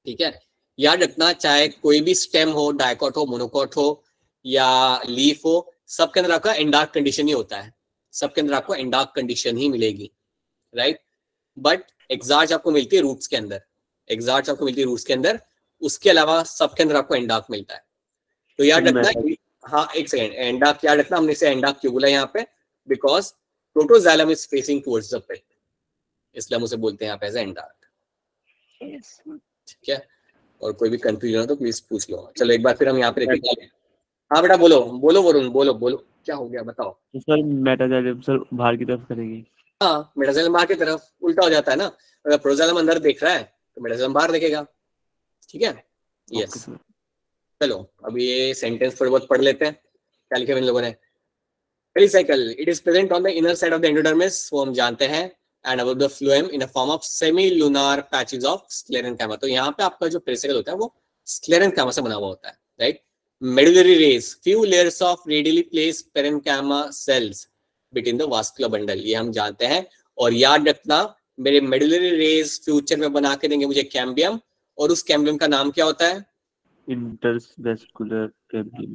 ठीक है, याद रखना चाहे कोई भी स्टेम हो, डायकॉट हो, मोनोकॉट हो या लीफ हो, सबके अंदर आपका एंडार्क कंडीशन ही होता है, सबके अंदर आपको एंडार्क कंडीशन ही मिलेगी, राइट। बट एक्सार्च आपको मिलती है रूट्स के अंदर, एक्सार्च आपको मिलती है रूट्स के अंदर, उसके अलावा सबके अंदर आपको एंडार्क मिलता है। तो याद रखना, हाँ एक सेकेंड, एंडार्क याद रखना, हमने इसे एंडार्क क्यों बोला यहाँ पे? Because protoxylem is facing towards the पित्त, इसलिए हम उसे बोलते हैं यहाँ पे एज एंडार्क। ठीक है, और कोई भी कंफ्यूजन हो तो प्लीज पूछ लो। चलो एक बार फिर हम यहाँ पे रिपीट करें। हाँ बेटा बोलो बोलो वरुण, बोलो बोलो क्या हो गया बताओ। तो सर मेटाजाइलम सर बाहर की तरफ करेंगे। हाँ, मेटाजाइलम बाहर की तरफ, उल्टा हो जाता है ना, अगर प्रोजाइलम अंदर देख रहा है तो मेटाजाइलम बाहर देखेगा। ठीक है, यस। चलो अब ये सेंटेंस थोड़े बहुत पढ़ लेते हैं, क्या लिखे इन लोगों ने। Pericycle, it is present on the inner side of the endodermis, वो हम जानते हैं, and above the phloem in a form of semi lunar patches of sclerenchyma. तो यहाँ पे आपका जो पेरिसाइकल होता है वो स्क्लेरेन्काइमा से बना हुआ होता है, right. Medullary rays, few layers of radially placed parenchyma cells between the vascular bundle, ये हम जानते हैं। और याद रखना मेरे मेडुलरी रेज फ्यूचर में बना के देंगे मुझे कैम्बियम, और उस कैम्बियम का नाम क्या होता है? इंटरवेस्कुलर कैम्बियम।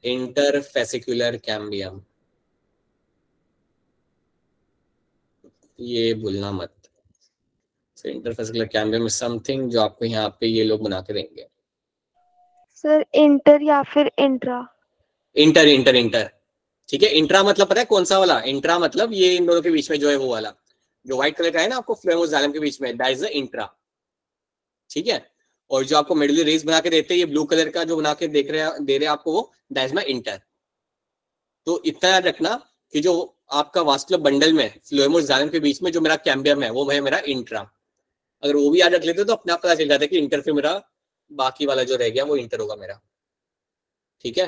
इंटरफेसिकुलर कैम्बियम, ये भूलना मत। इंटरफेसिकुलर कैम्बियम इज समथिंग जो आपको यहाँ पे ये लोग बना के देंगे। सर इंटर या फिर इंट्रा? इंटर इंटर इंटर, ठीक है। इंट्रा मतलब पता है कौन सा वाला? इंट्रा मतलब ये इन दोनों के बीच में जो है वो वाला, जो व्हाइट कलर का है ना आपको फ्लोएम और जाइलम के बीच में, दैट इज द इंट्रा। ठीक है, और जो आपको मेडुलरी रेज बना के देते हैं, ये ब्लू कलर का जो बना के दे रहे हैं आपको, वो दैट इज माय इंटर। तो इतना याद रखना कि जो आपका वास्कुलर बंडल में फ्लोएम और जाइलम के बीच में जो मेरा कैम्बियम है वो है मेरा इंट्रा। अगर वो भी याद रख लेते तो अपने आप पता चल जाता है कि इंटर फिर मेरा बाकी वाला जो रह गया वो इंटर होगा मेरा। ठीक है,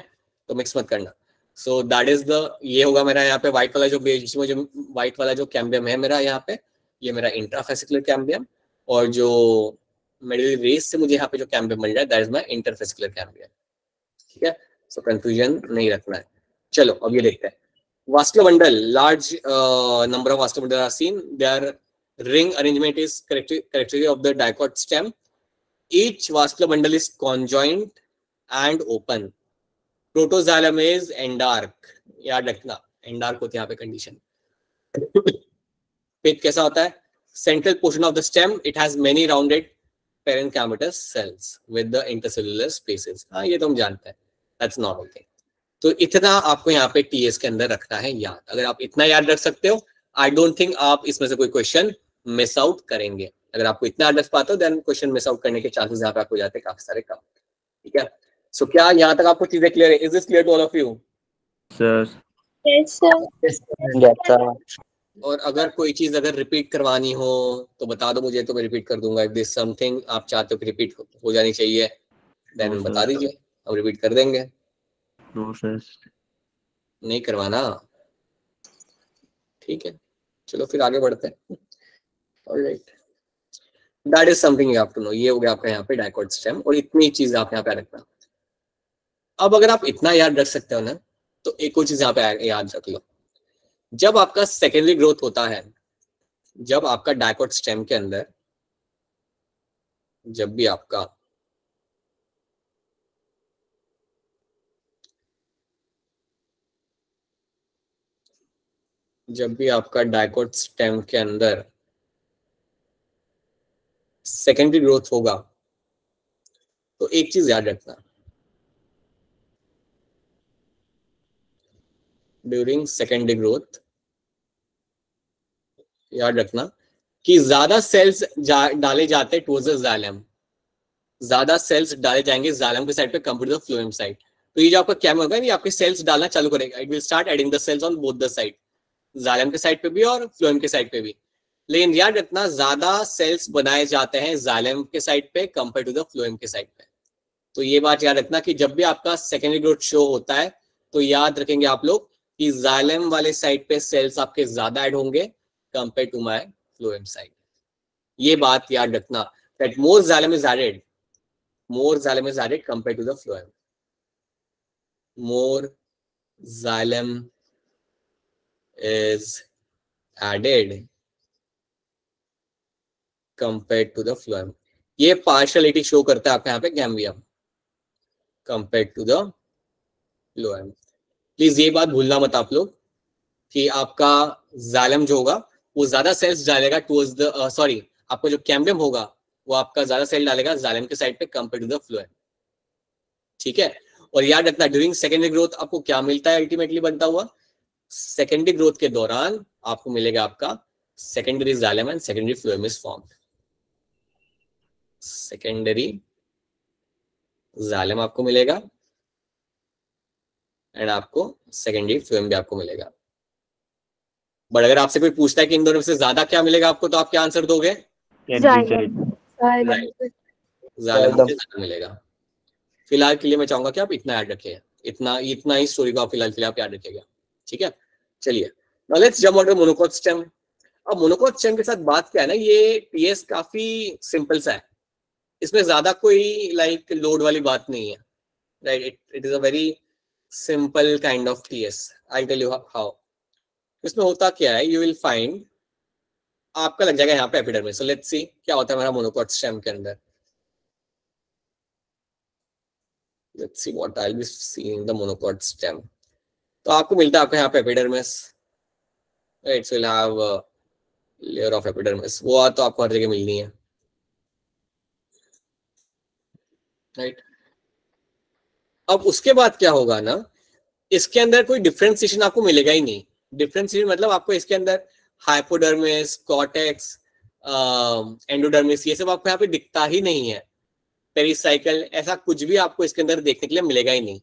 तो मिक्स मत करना। सो दैट इज द, ये होगा मेरा यहाँ पे व्हाइट वाला जो बीच में जो व्हाइट वाला जो कैम्बियम है मेरा यहाँ पे, ये मेरा इंट्राफेसिकुलर कैम्बियम, और जो मेडुलरी रेज से मुझे यहाँ पे जो कैम्बियम मिल रहा है that is my interfascicular cambium. ठीक है, सो कंफ्यूजन नहीं रखना है। चलो अब ये देखते हैं vascular bundle. Large number of vascular bundle are seen, there ring arrangement is characteristic of the dicot stem. Each vascular bundle is conjoined and open. Protoxylem is endark, याद रखना एंडार्क होती है यहाँ पे कंडीशन। पिथ कैसा होता है? Central portion of the stem, it has many rounded parenchymatous cells with the intercellular spaces. हाँ, ये तो हम जानते हैं, दैट्स नॉर्मल थिंग। तो इतना आपको यहाँ पे टीएस के अंदर रखना है याद। अगर आप इतना याद रख सकते हो, आई डोंट थिंक आप इसमें से कोई क्वेश्चन मिस आउट करेंगे। अगर आपको इतना याद रख पाते हो, देन क्वेश्चन मिस आउट करने के चांसेस यहाँ पे आपको जाते हैं काफी सारे कम। ठीक है, सो क्या यहाँ तक आपको चीजें क्लियर है? Is this clear to all of you? Sir Yes, sir. और अगर कोई चीज अगर रिपीट करवानी हो तो बता दो मुझे, तो मैं रिपीट कर दूंगा। इफ दिस समथिंग आप चाहते हो कि रिपीट हो जानी चाहिए, देन No, बता sir. दीजिए, हम रिपीट कर देंगे। No sir. नहीं करवाना? ठीक है, चलो फिर आगे बढ़ते हैं। Alright, that is something you have to know. ये हो गया आपका यहाँ पे डाइकॉट स्टेम, और इतनी चीज आप यहाँ पे रखना। अब अगर आप इतना याद रख सकते हो ना, तो एक और चीज यहाँ पे याद रख लो। जब आपका सेकेंडरी ग्रोथ होता है, जब आपका डाइकॉट स्टेम के अंदर, जब भी आपका डाइकॉट स्टेम के अंदर सेकेंडरी ग्रोथ होगा, तो एक चीज याद रखना, ड्यूरिंग सेकेंडरी ग्रोथ याद रखना कि ज्यादा सेल्स डाले जाते हैं टुवर्ड्स द जाइलम, ज्यादा सेल्स डाले जाएंगे जाइलम के साइड पे compare to the phloem side. तो ये जो आपका क्या होगा, ये आपके सेल्स डालना चालू करेगा, it will start adding the cells on both the side, xylem के साइड पे भी और फ्लोएम के साइड पे भी। लेकिन याद रखना, ज्यादा सेल्स बनाए जाते हैं जाइलम के साइड पे कंपेयर टू द फ्लोएम के साइड पे। तो ये बात याद रखना कि जब भी आपका सेकेंडरी ग्रोथ शो होता है, तो याद रखेंगे आप लोग कि जाइलम वाले साइड पे सेल्स आपके ज्यादा ऐड होंगे compare to my phloem side. ये बात याद रखना, that more xylem is added compared to the phloem. More xylem is added compared to the phloem. ये पार्शियलिटी शो करता है आपके यहाँ पे गैम्बियम compared to the phloem. Please ये बात भूलना मत आप लोग कि आपका जाइलम जो होगा वो ज्यादा सेल्स डालेगा टुवर्ड्स द सॉरी, आपका जो कैम्बियम होगा वो आपका ज्यादा सेल डालेगा जाइलम के साइड पे कंपेयर टू द फ्लोएम। ठीक है, और याद रखना ड्यूरिंग सेकेंडरी ग्रोथ आपको क्या मिलता है अल्टीमेटली बनता हुआ? सेकेंडरी ग्रोथ के दौरान आपको मिलेगा आपका secondary xylem and secondary phloem is formed. Secondary xylem आपको मिलेगा एंड आपको सेकेंडरी फ्लोएम भी आपको मिलेगा। बट अगर आपसे कोई पूछता है कि इन दोनों में से ज्यादा क्या मिलेगा आपको, तो आप क्या आंसर दोगे? जाइलम मिलेगा। फिलहाल के लिए मैं चाहूंगा कि आप इतना याद रखिए, इतना ही स्टोरी को आप फिलहाल के लिए आप याद रखिएगा। ठीक है, चलिए now let's jump on to monocot stem. अब मोनोकोट स्टेम के साथ बात क्या है ना, ये टीएस काफी सिंपल सा है, इसमें ज्यादा कोई लाइक लोड वाली बात नहीं है, right? It is a very simple kind of TS. I tell you how. इसमें होता क्या है, यू विल फाइंड आपका लग जाएगा यहाँ पे एपिडर्मिस। सो लेट्स सी क्या होता है हमारा मोनोकोट स्टेम के अंदर। Let's see what I'll be seeing in the monocot stem. तो आपको मिलता है आपके यहाँ पे epidermis, right? So you'll have a layer of epidermis, वो तो आपको हर जगह मिलनी है, राइट? अब उसके बाद क्या होगा ना, इसके अंदर कोई डिफरेंशिएशन आपको मिलेगा ही नहीं। डिफरेंशिएशन मतलब आपको इसके अंदर हाइपोडर्मिस, कॉर्टेक्स, एंडोडर्मिस, ये सब आपको यहाँ पे दिखता ही नहीं है। पेरिसाइकल, ऐसा कुछ भी आपको इसके अंदर देखने के लिए मिलेगा ही नहीं,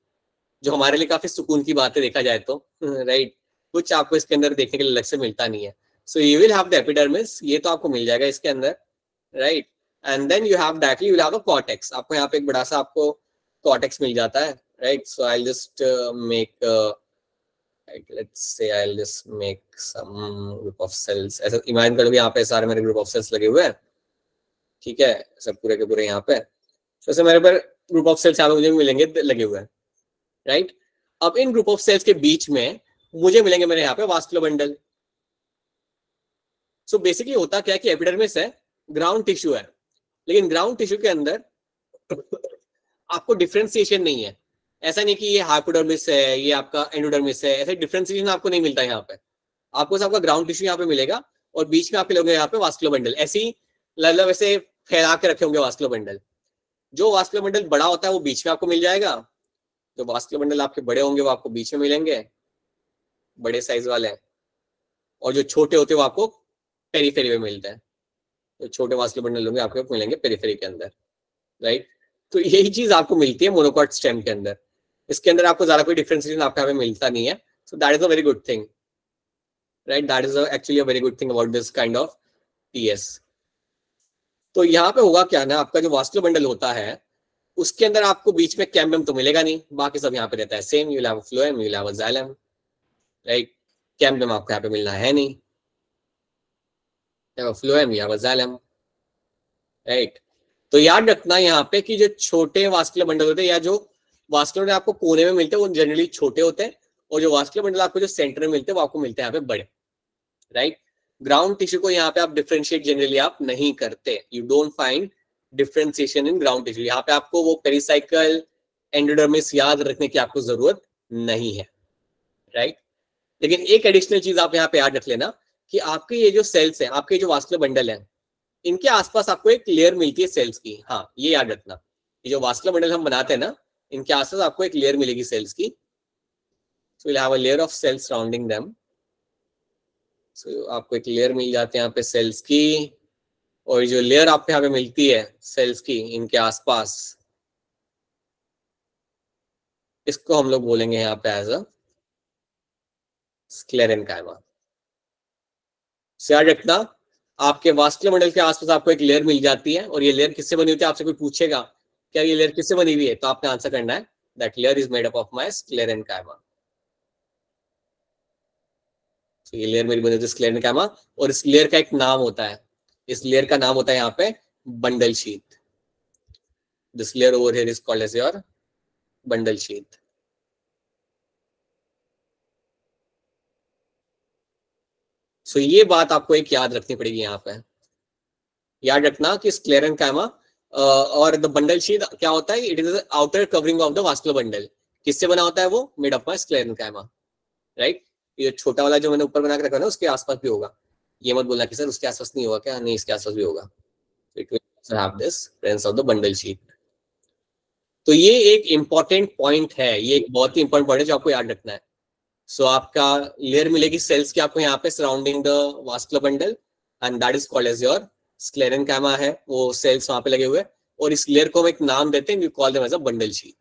जो हमारे लिए काफी सुकून की बात है देखा जाए तो, राइट? कुछ आपको इसके अंदर देखने के लिए अलग से मिलता नहीं है। So you will have the epidermis, ये तो आपको मिल जाएगा इसके अंदर, राइट? And then you have directly you will have a cortex, आपको यहाँ पे एक बड़ा सा आपको कॉर्टेक्स मिल जाता है, right? So I will just make let's say I'll just make some group of cells. ऐसा इमेजिन करो कि यहाँ पे सारे मेरे ग्रुप ऑफ सेल्स लगे हुए हैं, ठीक है, सब पूरे के पूरे यहाँ पे। तो मेरे पर ग्रुप ऑफ सेल्स यहाँ पे मुझे मिलेंगे लगे हुए हैं, राइट? अब इन ग्रुप ऑफ सेल्स के बीच में मुझे मिलेंगे मेरे यहाँ पे वास्कुलर बंडल। सो बेसिकली होता क्या है कि एपिडर्मिस है, ग्राउंड टिश्यू है, लेकिन ग्राउंड टिश्यू के अंदर आपको डिफरेंशिएशन नहीं है। ऐसा नहीं कि ये हाइपोडर्मिस है, ये आपका एंडोडर्मिस है, ऐसा डिफरेंशिएशन आपको नहीं मिलता यहाँ पे। आपको आपका ग्राउंड टिश्यू यहाँ पे मिलेगा और बीच में आपके लोग यहाँ पे वास्कुलर बंडल, ऐसे ही मतलब ऐसे फैला के रखे होंगे वास्कुलर बंडल। जो वास्कुलर बंडल बड़ा होता है वो बीच में आपको मिल जाएगा, जो वास्कुलर बंडल आपके बड़े होंगे वो आपको बीच में मिलेंगे, बड़े साइज वाले, और जो छोटे होते हैं वो आपको पेरीफेरी में मिलते हैं। तो छोटे वास्कुलर बंडल होंगे आपको मिलेंगे पेरीफेरी के अंदर, राइट। तो यही चीज आपको मिलती है मोनोकॉट स्टेम के अंदर। इसके अंदर आपको ज्यादा कोई डिफरेंशिएशन आपको यहाँ पे मिलता नहीं है। So that is a very good thing, right, that is actually a very good thing about this kind of TS. तो यहाँ पे होगा क्या ना, आपका जो वास्कुलर बंडल होता है उसके अंदर आपको बीच में कैम्बियम तो मिलेगा नहीं, बाकी सब यहाँ पे रहता है same. You will have phloem, you will have xylem, right. Cambium आपको यहाँ पे मिलना है नहीं, फ्लोएम या जाइलम, राइट। तो याद रखना यहाँ पे कि जो छोटे वास्कुलर बंडल होते हैं या जो वास्कुलर आपको कोने में मिलते हैं वो जनरली छोटे होते हैं, और जो वास्कुलर बंडल आपको जो सेंटर में मिलते हैं वो आपको मिलते हैं यहाँ पे बड़े, राइट। ग्राउंड टिश्यू को यहाँ पे आप डिफरेंशिएट जनरली आप नहीं करते, you don't find differentiation in ground tissue. यहाँ पे आपको वो पेरिसाइकल एंडोडर्मिस याद रखने की आपको जरूरत नहीं है, राइट। लेकिन एक एडिशनल चीज आप यहाँ पे याद रख लेना कि आपके ये जो सेल्स हैं, आपके जो वास्कुलर बंडल है, इनके आसपास आपको एक लेयर मिलती है सेल्स की। हाँ, ये याद रखना, ये जो वास्कुलर बंडल हम बनाते हैं ना, इनके आसपास आपको एक लेयर मिलेगी सेल्स की। So will have a layer of cells surrounding them. So आपको एक लेयर मिल जाती है यहाँ पे सेल्स की, और जो लेयर आपको यहाँ पे मिलती है सेल्स की इनके आसपास, इसको हम लोग बोलेंगे यहाँ पे एज अ स्क्लेरेन्काइमा। याद रखना, आपके वास्कुलर बंडल के आसपास आपको एक लेयर मिल जाती है, और ये लेयर किससे बनी होती है, आपसे कोई पूछेगा क्या ये लेयर किससे बनी हुई है, तो आपने आंसर करना है that layer is made up of my sclerenchyma. तो ये लेयर मेरी बनी होती है स्क्लेरेन्काइमा, और इस लेयर का एक नाम होता है, इस लेयर का नाम होता है यहाँ पे bundle sheath. This layer over here is called as your bundle sheath. So ये बात आपको एक याद रखनी पड़ेगी यहाँ पे। याद रखना कि स्क्लेरेन्काइमा और द बंडल शीथ क्या होता है, it is outer covering of the vascular bundle. किससे बना होता है वो, made up by sclerenchyma, right. ये छोटा वाला जो मैंने ऊपर बना के रखा है ना, उसके आसपास भी होगा। ये मत बोलना कि सर उसके आसपास नहीं होगा क्या, नहीं, इसके आसपास भी होगा। It will have this presence of the bundle sheath. तो ये एक इंपॉर्टेंट पॉइंट है, ये एक बहुत ही इंपॉर्टेंट पॉइंट है जो आपको याद रखना है। सो आपका लेयर मिलेगी सेल्स की आपको यहाँ पे surrounding the vascular bundle, and that is called as your sclerenchyma है, वो सेल्स वहां पे लगे हुए, और इस लेयर को हम एक नाम देते हैं, we call them as a bundle sheath.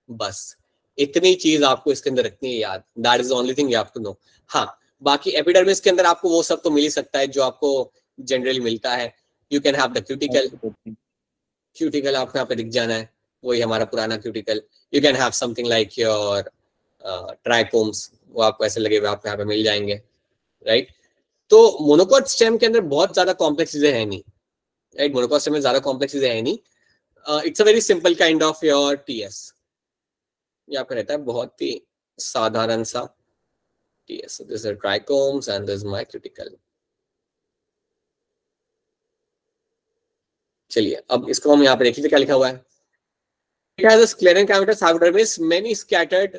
बस इतनी चीज आपको इसके अंदर रखनी है याद, that is only thing you have to know. हाँ, बाकी एपिडर्मिस के अंदर आपको वो सब तो मिल ही सकता है जो आपको जनरली मिलता है। You can have the cuticle, cuticle आपको यहाँ पे दिख जाना है, वही हमारा पुराना cuticle. You can have something like your trichomes, वो आपको ऐसे लगे हुए आपको यहाँ पे मिल जाएंगे, राइट। तो मोनोकॉट स्टेम के अंदर बहुत ज्यादा कॉम्प्लेक्स चीजें है नहीं, राइट। मोनोकॉट स्टेम में ज्यादा कॉम्प्लेक्स चीजें है नहीं, it's a very simple kind of your TS. ये आपका रहता है बहुत ही साधारण सा TS. This is trichomes and this my cuticle. चलिए अब इसको हम यहाँ पे देखिए क्या लिखा हुआ है। It has a sclerenchymatous hypodermis, many scattered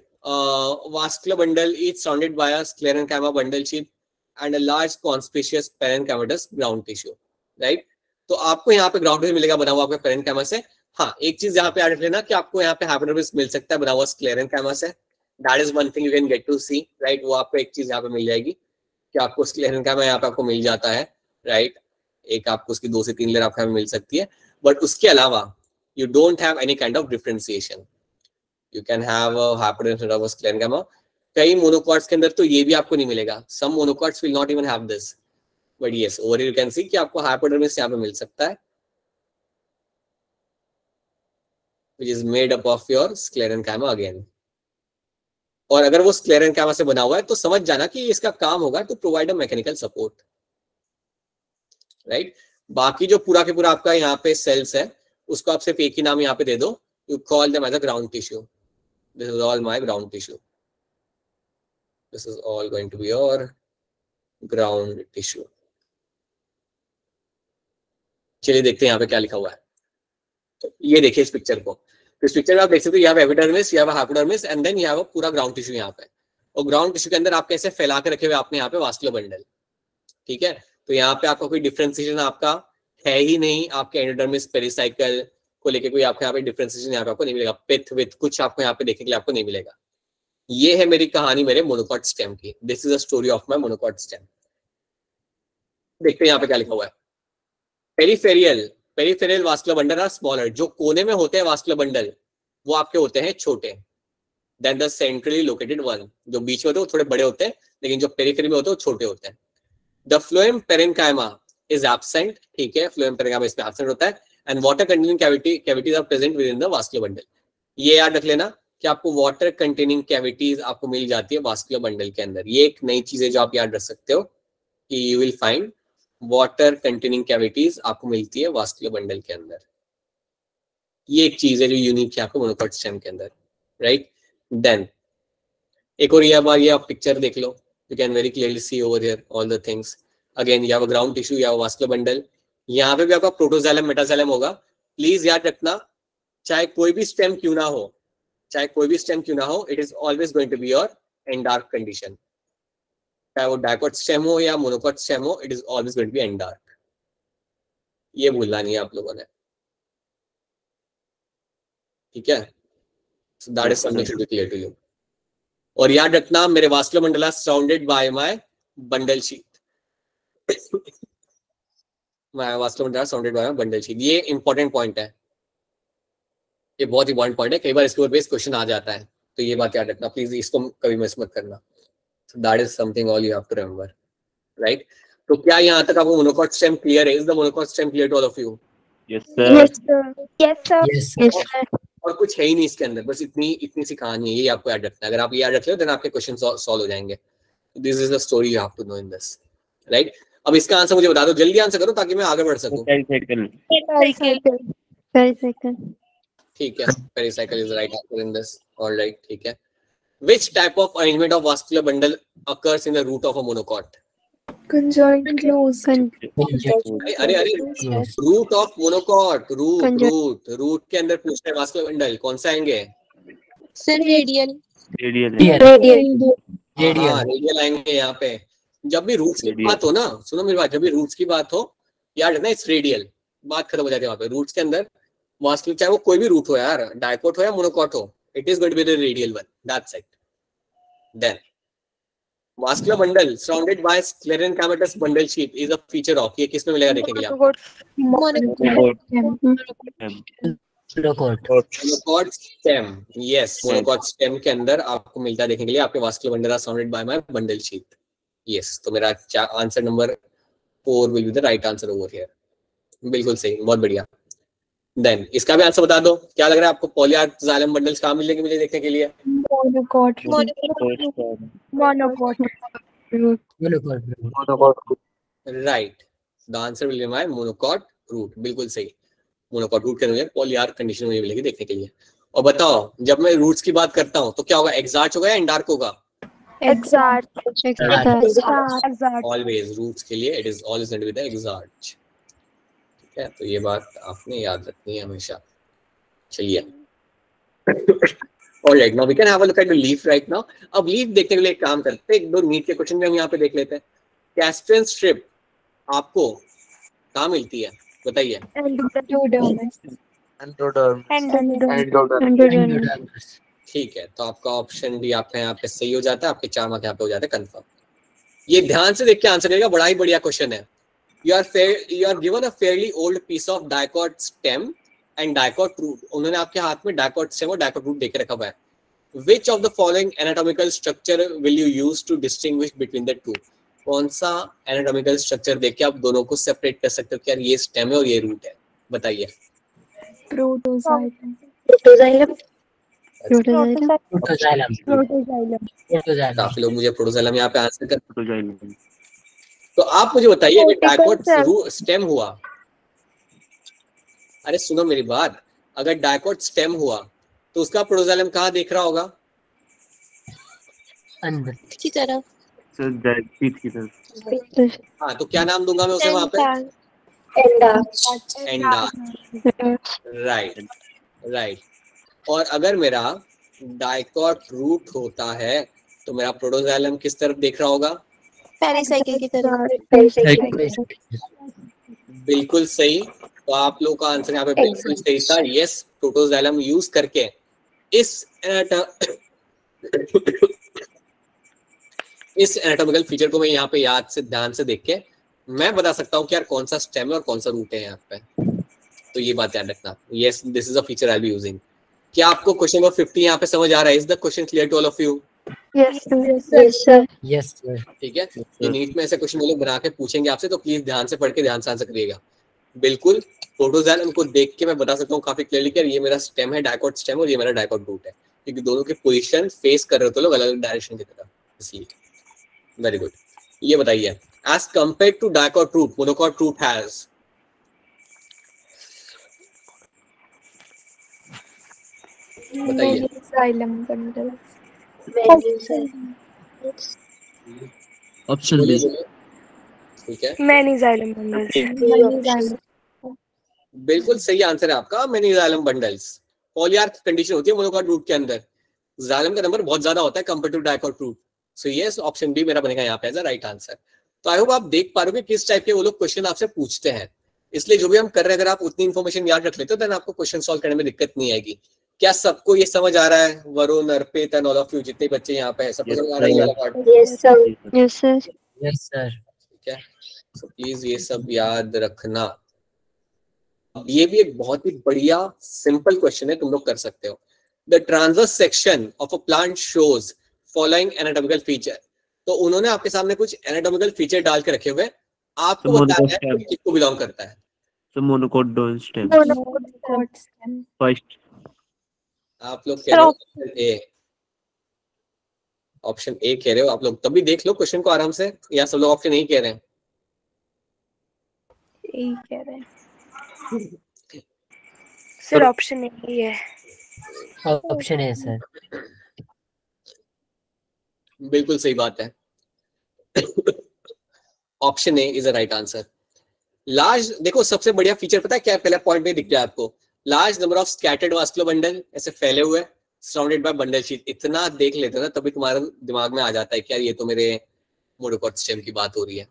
vascular bundle, each surrounded by a sclerenchyma bundle sheath and a large conspicuous parenchymatous ground tissue, right? तो आपको यहाँ पे ग्राउंड टिश्यू मिलेगा बना हुआ आपके पेरेन्काइमा से। हाँ, एक चीज यहाँ पे याद रख लेना कि आपको यहाँ पे हाइपोडर्मिस मिल सकता है बना हुआ स्क्लेरेन्काइमा से। That is one thing you can get to see, right. वो आपको एक चीज यहाँ पे मिल जाएगी कि आपको स्क्लेरेन्काइमा यहाँ पे आपको मिल जाता है, राइट। एक आपको उसकी 2 से 3 लेयर आपको मिल सकती है, बट उसके अलावा you don't have any kind of differentiation. You can have a hypodermis of sclerenchyma. कई मोनोकॉट्स के अंदर तो ये भी आपको नहीं मिलेगा, some monocots will not even have this, but yes, over here you can see कि आपको hypodermis यहाँ पे मिल सकता है, which is made up of your sclerenchyma again. और अगर वो sclerenchyma से बना हुआ है तो समझ जाना कि इसका काम होगा to provide a mechanical support, right? बाकी जो पूरा के पूरा आपका यहाँ पे सेल्स है उसको आप सिर्फ एक ही नाम यहाँ पे दे दो, you call them as a ground tissue. This is all my ground tissue, this is all going to be your ground tissue. चलिए देखते हैं यहाँ पे क्या लिखा हुआ है। तो ये देखिए इस पिक्चर को, तो इस पिक्चर में आप देख सकते हो, you have epidermis, you have hypodermis and then you have पूरा ग्राउंड टिश्यू यहाँ पे। और ग्राउंड टिश्यू के अंदर आप कैसे फैला के रखे हुए आपने यहाँ पे वास्कुलर बंडल, ठीक है। तो यहाँ पे आपका कोई डिफरेंशिएशन आपका है ही नहीं, आपके एंडोडर्मिस पेरिसाइकल को लेके कोई आपको यहाँ पे डिफरेंशिएशन यहाँ पे आपको नहीं मिलेगा, पिथ विथ कुछ आपको यहाँ पे देखने के लिए आपको नहीं मिलेगा। ये है मेरी कहानी मेरे मोनोकॉट स्टेम की। This is the story of my monocot stem. देखते हैं यहाँ पे क्या लिखा हुआ है। Peripheral vascular bundle are smaller, जो कोने में होते हैं वास्कुलर बंडल वो आपके होते हैं छोटे, then the centrally located one, जो बीच में होते हैं वो थोड़े बड़े होते हैं, लेकिन जो पेरिफेरी में होते हैं वो छोटे होते हैं। The phloem parenchyma is absent, ठीक है, फ्लोएम पेरेन्काइमा इसमें एब्सेंट होता है, and water containing cavities are present within the vascular bundle. ये याद रख लेना कि आपको वाटर कंटेनिंग कैविटीज आपको मिल जाती है वास्कुलर बंडल के अंदर। ये एक नई चीज है जो आप याद रख सकते हो कि you will find water containing cavities आपको मिलती है वास्कुलर बंडल के अंदर। ये एक चीज है जो यूनिक है आपको मोनोकॉट स्टेम के अंदर, राइट। देन एक और ये आप पिक्चर देख लो, you can very clearly see over here all the things. Again you have a ground tissue, you have a vascular bundle. यहाँ पे भी आपका प्रोटोजाइलम मेटाजाइलम होगा। प्लीज याद रखना, चाहे कोई भी स्टेम क्यों ना हो, चाहे कोई भी स्टेम क्यों ना हो, it is always going to be your endarch condition. चाहे वो डायकॉट स्टेम हो या मोनोकॉट स्टेम हो, it is always going to be endarch. ये भूलना नहीं है आप लोगों ने, ठीक है। So that is something should be clear to you. और याद रखना मेरे vascular bundle are surrounded by my bundle sheath. My vascular bundle are surrounded by my bundle sheath. ये इंपॉर्टेंट पॉइंट है, ये बहुत इंपॉर्टेंट पॉइंट है, कई बार इसके ऊपर बेस क्वेश्चन आ जाता है, तो ये बात याद रखना प्लीज, इसको कभी मिस मत करना। So that is something all you have to remember, right? तो क्या यहाँ तक आपको मोनोकॉट स्टेम क्लियर है? Is the monocot stem clear to all of you? Yes, sir. Yes, sir. Yes, sir. Yes, Yes, sir. sir. और कुछ है ही नहीं इसके अंदर, बस इतनी सी कहानी है, ये आपको याद रखना है। अगर आप ये याद रख लो देन आपके क्वेश्चन सॉल्व हो जाएंगे। This is the story you have to know in this, right. अब इसका आंसर मुझे बता दो, जल्दी आंसर करो ताकि मैं आगे बढ़ सकूं। Pericycle. Pericycle. Pericycle. ठीक है, pericycle is right answer in this, alright, ठीक है। Which type of arrangement of vascular bundle occurs in the root of a monocot? Conjoint closed. अरे रूट ऑफ मोनोकॉट, रूट के अंदर पूछते हैं वास्कुलर बंडल कौन सा आएंगे? Sir radial. Radial. रेडियल आएंगे यहाँ पे। जब भी रूट्स की बात हो ना, सुनो मेरी बात, जब भी रूट्स की बात हो याद रखना इट्स रेडियल, बात खत्म हो जाती है वहाँ पे। रूट्स के अंदर वास्कुलर, चाहे वो कोई भी रूट हो यार, डायकॉट हो या मोनोकॉट हो, it is going to be the radial one, that's it. Then vascular bundle surrounded by sclerenchymatous bundle sheath is a feature of, ये किस में मिलेगा देखने के लिए आप? Monocot stem. Yes, monocot stem के अंदर आपको मिलता है देखने के लिए, आपके vascular bundle are surrounded by my bundle sheath. Yes, तो मेरा answer number 4 will be the right answer over here. बिल्कुल सही, बहुत बढ़िया। देन इसका भी आंसर बता दो, क्या लग रहा है आपको? पॉलीआर्क-जाइलम बंडल्स कहाँ मिलेंगे मुझे देखने के लिए? Monocot. Monocot. Right, the answer will be my monocot root. बिल्कुल सही, मोनोकॉट रूट के अंदर पॉलीआर्क कंडीशन मुझे मिलेगी देखने के लिए। और बताओ, जब मैं रूट्स की बात करता हूँ तो क्या होगा? एक्सार्च होगा या एंडार्क होगा? Exarch. ऑलवेज रूट्स के लिए it is always going to be the exarch, ठीक है। तो ये बात आपने याद रखनी है हमेशा। चलिए, alright, now we can have a look at the leaf right now. अब लीफ देखने के लिए एक काम करते हैं, एक दो नीट के क्वेश्चन भी हम यहाँ पे देख लेते हैं। कैस्ट्रेन स्ट्रिप आपको कहाँ मिलती है बताइए? ठीक है, तो आपका ऑप्शन भी आपका यहाँ पे सही हो जाता है, आपके 4 मार्क यहाँ पे हो जाते हैं कंफर्म। ये ध्यान से देख के आंसर करेगा, बड़ा ही बढ़िया क्वेश्चन है। You are given a fairly old piece of dicot stem and dicot root. उन्होंने आपके हाथ में dicot stem और dicot root देके रखा हुआ है। Which of the following anatomical structure will you use to distinguish between the two? कौन सा anatomical structure देख के आप दोनों को separate कर सकते हो कि यार ये stem है और ये root है? बताइए। काफी लोग मुझे प्रोटोजाइलम यहाँ पे आंसर कर। Protoxylem. तो आप मुझे बताइए, अगर डायकॉट स्टेम हुआ, अरे सुनो मेरी बात, अगर डायकॉट स्टेम हुआ तो उसका प्रोटोजाइलम कहाँ देख रहा होगा? अंदर की तरफ। Sir, pith की तरफ. हाँ, तो क्या नाम दूंगा मैं उसे वहां पे? एंडार्क। राइट। और अगर मेरा डायकॉट रूट होता है तो मेरा प्रोटोजाइलम किस तरफ देख रहा होगा? पेरिसाइकिल की तरफ। बिल्कुल सही। तो आप लोगों का आंसर यहाँ पे बिल्कुल सही था। यस, प्रोटोजाइलम यूज करके इस एनाटॉमिकल फीचर को मैं यहाँ पे याद से ध्यान से देख के मैं बता सकता हूँ कि यार कौन सा स्टेम है और कौन सा रूट है यहाँ पे। तो ये बात याद रखना। Yes, this is a feature I be using. क्या आपको क्वेश्चन नंबर 50 यहाँ पे समझ आ रहा है? Is the question clear to all of you? Yes, sir. Yes sir. ठीक है, ये नीट में ऐसे क्वेश्चन वो लोग बना के पूछेंगे आपसे, तो प्लीज ध्यान से पढ़ के ध्यान से आंसर करिएगा। बिल्कुल, प्रोटोजाइलम को देख के मैं बता सकता हूँ काफी क्लियरली कि ये मेरा स्टेम है, डाइकोट स्टेम, और ये मेरा डाइकोट रूट है, क्योंकि दोनों की पोजीशन फेस कर रहे हो तो लोग अलग अलग डायरेक्शन की तरफ, इसलिए। Very good. ये बताइए, as compare to dicot root, monocot root has बताइए। Xylem bundle. ऑप्शन बोलिए बी। बोलिए। ठीक है, Many xylem bundles. बिल्कुल सही आंसर है आपका, many xylem bundles. Polyarch condition होती है मोनोकोट रूट के अंदर, जाइलम का नंबर बहुत ज्यादा होता है compare to dicot root. So yes, option B मेरा बनेगा यहाँ पे एज अ राइट आंसर। तो आई होप आप देख पा रहे हो कि किस टाइप के वो लोग क्वेश्चन आपसे पूछते हैं। इसलिए जो भी हम कर रहे हैं, अगर आप उतनी इन्फॉर्मेशन याद रख लेते हो देन आपको क्वेश्चन सॉल्व करने में दिक्कत नहीं आएगी। क्या सबको ये समझ आ रहा है? वरुण, अर्पित एंड ऑल ऑफ यू, जितने बच्चे यहाँ पे हैं, सबको समझ आ रहा है ये वाला part? Yes, sir. Yes, sir. Yes sir. ठीक है, तो प्लीज ये सब याद रखना। ये भी एक बहुत ही बढ़िया सिंपल क्वेश्चन है, तुम लोग कर सकते हो। The transverse section of a plant shows following anatomical feature. तो उन्होंने आपके सामने कुछ एनाटॉमिकल फीचर डाल के रखे हुए, आपको बताना है कि किसको बिलोंग करता है। So monocot don't stem. First. आप लोग कह रहे हो ऑप्शन ए कह रहे हो आप लोग, तभी देख लो क्वेश्चन को आराम से, या सब लोग ऑप्शन ए कह रहे हैं? यही कह रहे हैं सर, ऑप्शन ए है। ऑप्शन है सर। बिल्कुल सही बात है, option A is a right answer. Large, देखो सबसे बढ़िया फीचर पता है क्या है? पहला पॉइंट में दिख रहा है आपको, large number of scattered vascular bundle, ऐसे फैले हुए, सराउंडेड बाय बंडल शीट। इतना देख लेते हो ना तभी तुम्हारे दिमाग में आ जाता है कि यार ये तो मेरे मोनोकोट स्टेम की बात हो रही है,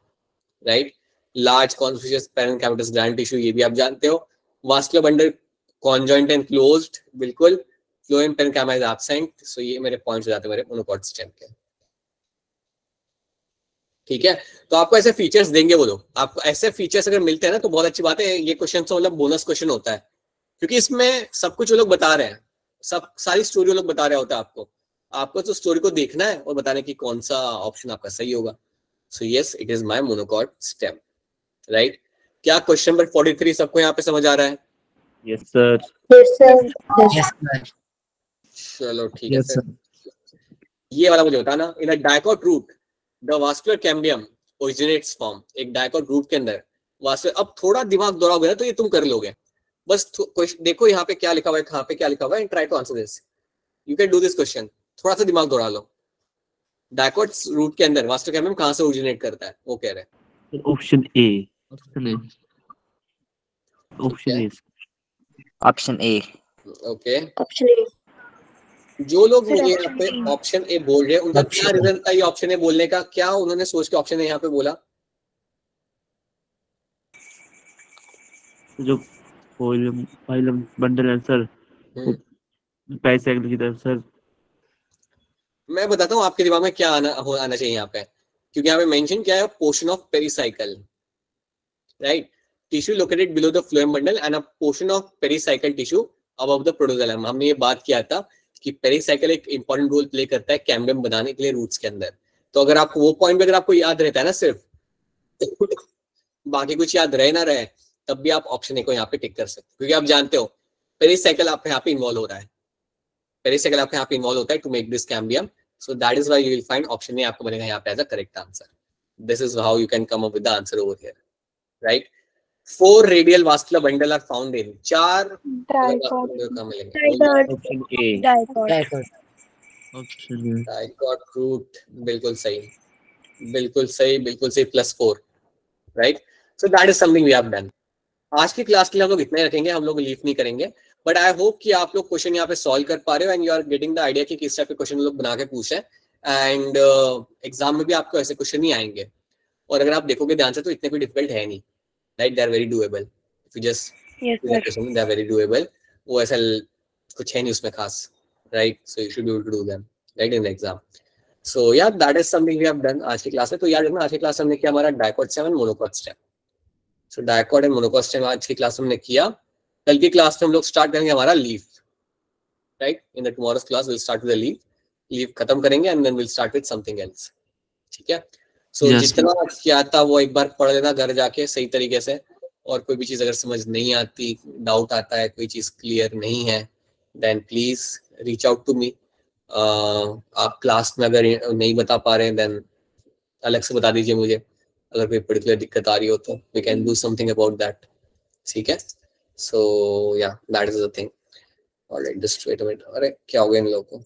right? Large conspicuous parenchymatous gland tissue, ये भी आप जानते हो। Vascular bundle conjoint and closed, बिल्कुल। Phloem parenchyma is absent. So ये मेरे पॉइंट्स हो जाते हैं मेरे मोनोकोट स्टेम के। ठीक है, तो आपको ऐसे फीचर्स देंगे वो लोग, आपको ऐसे फीचर्स अगर मिलते हैं ना तो बहुत अच्छी बात है। ये क्वेश्चन तो मतलब बोनस क्वेश्चन होता है, क्योंकि इसमें सब कुछ वो लोग बता रहे हैं, सब सारी स्टोरी वो लोग बता रहे होता है आपको तो स्टोरी को देखना है और बताने की कौन सा ऑप्शन आपका सही होगा। So yes, it is my monocot stem, right? क्या क्वेश्चन नंबर 43 सबको यहाँ पे समझ आ रहा है? Yes sir. Yes sir. चलो ठीक है सर। ये वाला मुझे बताना, in a dicot root the vascular cambium originates from. एक डाइकोट रूट के अंदर वास्कुलर, अब थोड़ा दिमाग दौड़ाओगे ना तो ये तुम कर लोगे। बस देखो यहाँ पे क्या लिखा हुआ है, कहाँ पे क्या लिखा हुआ है, and try to answer this. You can do this question, थोड़ा सा दिमाग दौड़ा लो। डाइकोट रूट के अंदर वास्कुलर कैम्बियम कहाँ से ओरिजिनेट करता है, वो कह रहे हैं। Option A. Option A. Option A. Okay, option A. जो लोग Sir, मुझे option यहाँ पे A. ऑप्शन ए बोल रहे हैं, उनका क्या Option A. रीजन था ये ऑप्शन ए बोलने का? क्या उन्होंने सोच के ऑप्शन ए यहाँ पे बोला? जो फाइलम बंडल है सर, पैरासाइकिल की तरफ सर। मैं बताता हूँ आपके दिमाग में क्या आना चाहिए यहाँ पे, क्योंकि यहाँ पे मेंशन क्या है, portion of pericycle, right? Tissue located below the phloem bundle and a portion of pericycle tissue above the protoxylem. हमने ये बात किया था कि पेरिसाइकिल एक इंपॉर्टेंट रोल प्ले करता है कैम्बियम बनाने के लिए रूट्स के अंदर। तो अगर आपको वो पॉइंट भी अगर आपको याद रहता है ना सिर्फ, बाकी कुछ याद रहे ना रहे, तब भी आप ऑप्शन ए को यहाँ पे टिक कर सकते हो, क्योंकि आप जानते हो पेरिसाइकिल आपके यहाँ पे इन्वॉल्व हो रहा है, पेरिसाइकिल आपके यहाँ पे इन्वॉल्व होता है to make this cambium. So that is why you will find option A आपको बनेगा यहाँ पे as a correct answer. This is how you can come up with the answer over here, right? 4 radial vascular bundle are found in, 4 dicot. Option A. Dicot. Option A. Dicot root, बिल्कुल सही, बिल्कुल सही, बिल्कुल सही, +4, right? So that is something we have done. आज की क्लास के लिए हम लोग इतना ही रखेंगे, हम लोग लीव नहीं करेंगे, बट आई होप कि आप लोग क्वेश्चन यहाँ पे सॉल्व कर पा रहे हो and you are getting the idea कि किस टाइप के क्वेश्चन लोग बना के पूछे। एंड एग्जाम में भी आपको ऐसे क्वेश्चन नहीं आएंगे, और अगर आप देखोगे ध्यान से तो इतने कोई डिफिकल्ट है नहीं, right? They are very doable if you just Yes, sir. They are very doable, वो ऐसा कुछ है नहीं उसमें खास, right? So you should be able to do them right in the exam. So yeah that is something we have done आज की क्लास में. तो यार देखना आज की क्लास में हमने किया हमारा dicot stem and monocot stem. So dicot and monocot stem आज की क्लास में हमने किया. कल की क्लास में हम लोग स्टार्ट करेंगे हमारा leave, right? In the tomorrow's class will start with the leave खत्म करेंगे and then will start with something else. ठीक है? सो Yes, जितना किया था वो एक बार पढ़ लेना घर जाके सही तरीके से, और कोई भी चीज अगर समझ नहीं आती, डाउट आता है, कोई चीज क्लियर नहीं है, then please reach out to me. आप क्लास में अगर नहीं बता पा रहे हैं देन अलग से बता दीजिए मुझे. अगर कोई पर्टिकुलर दिक्कत आ रही हो तो we can do something about that. ठीक है? So yeah that is the thing. Alright, just wait a minute. अरे क्या हो गया इन लोगों को?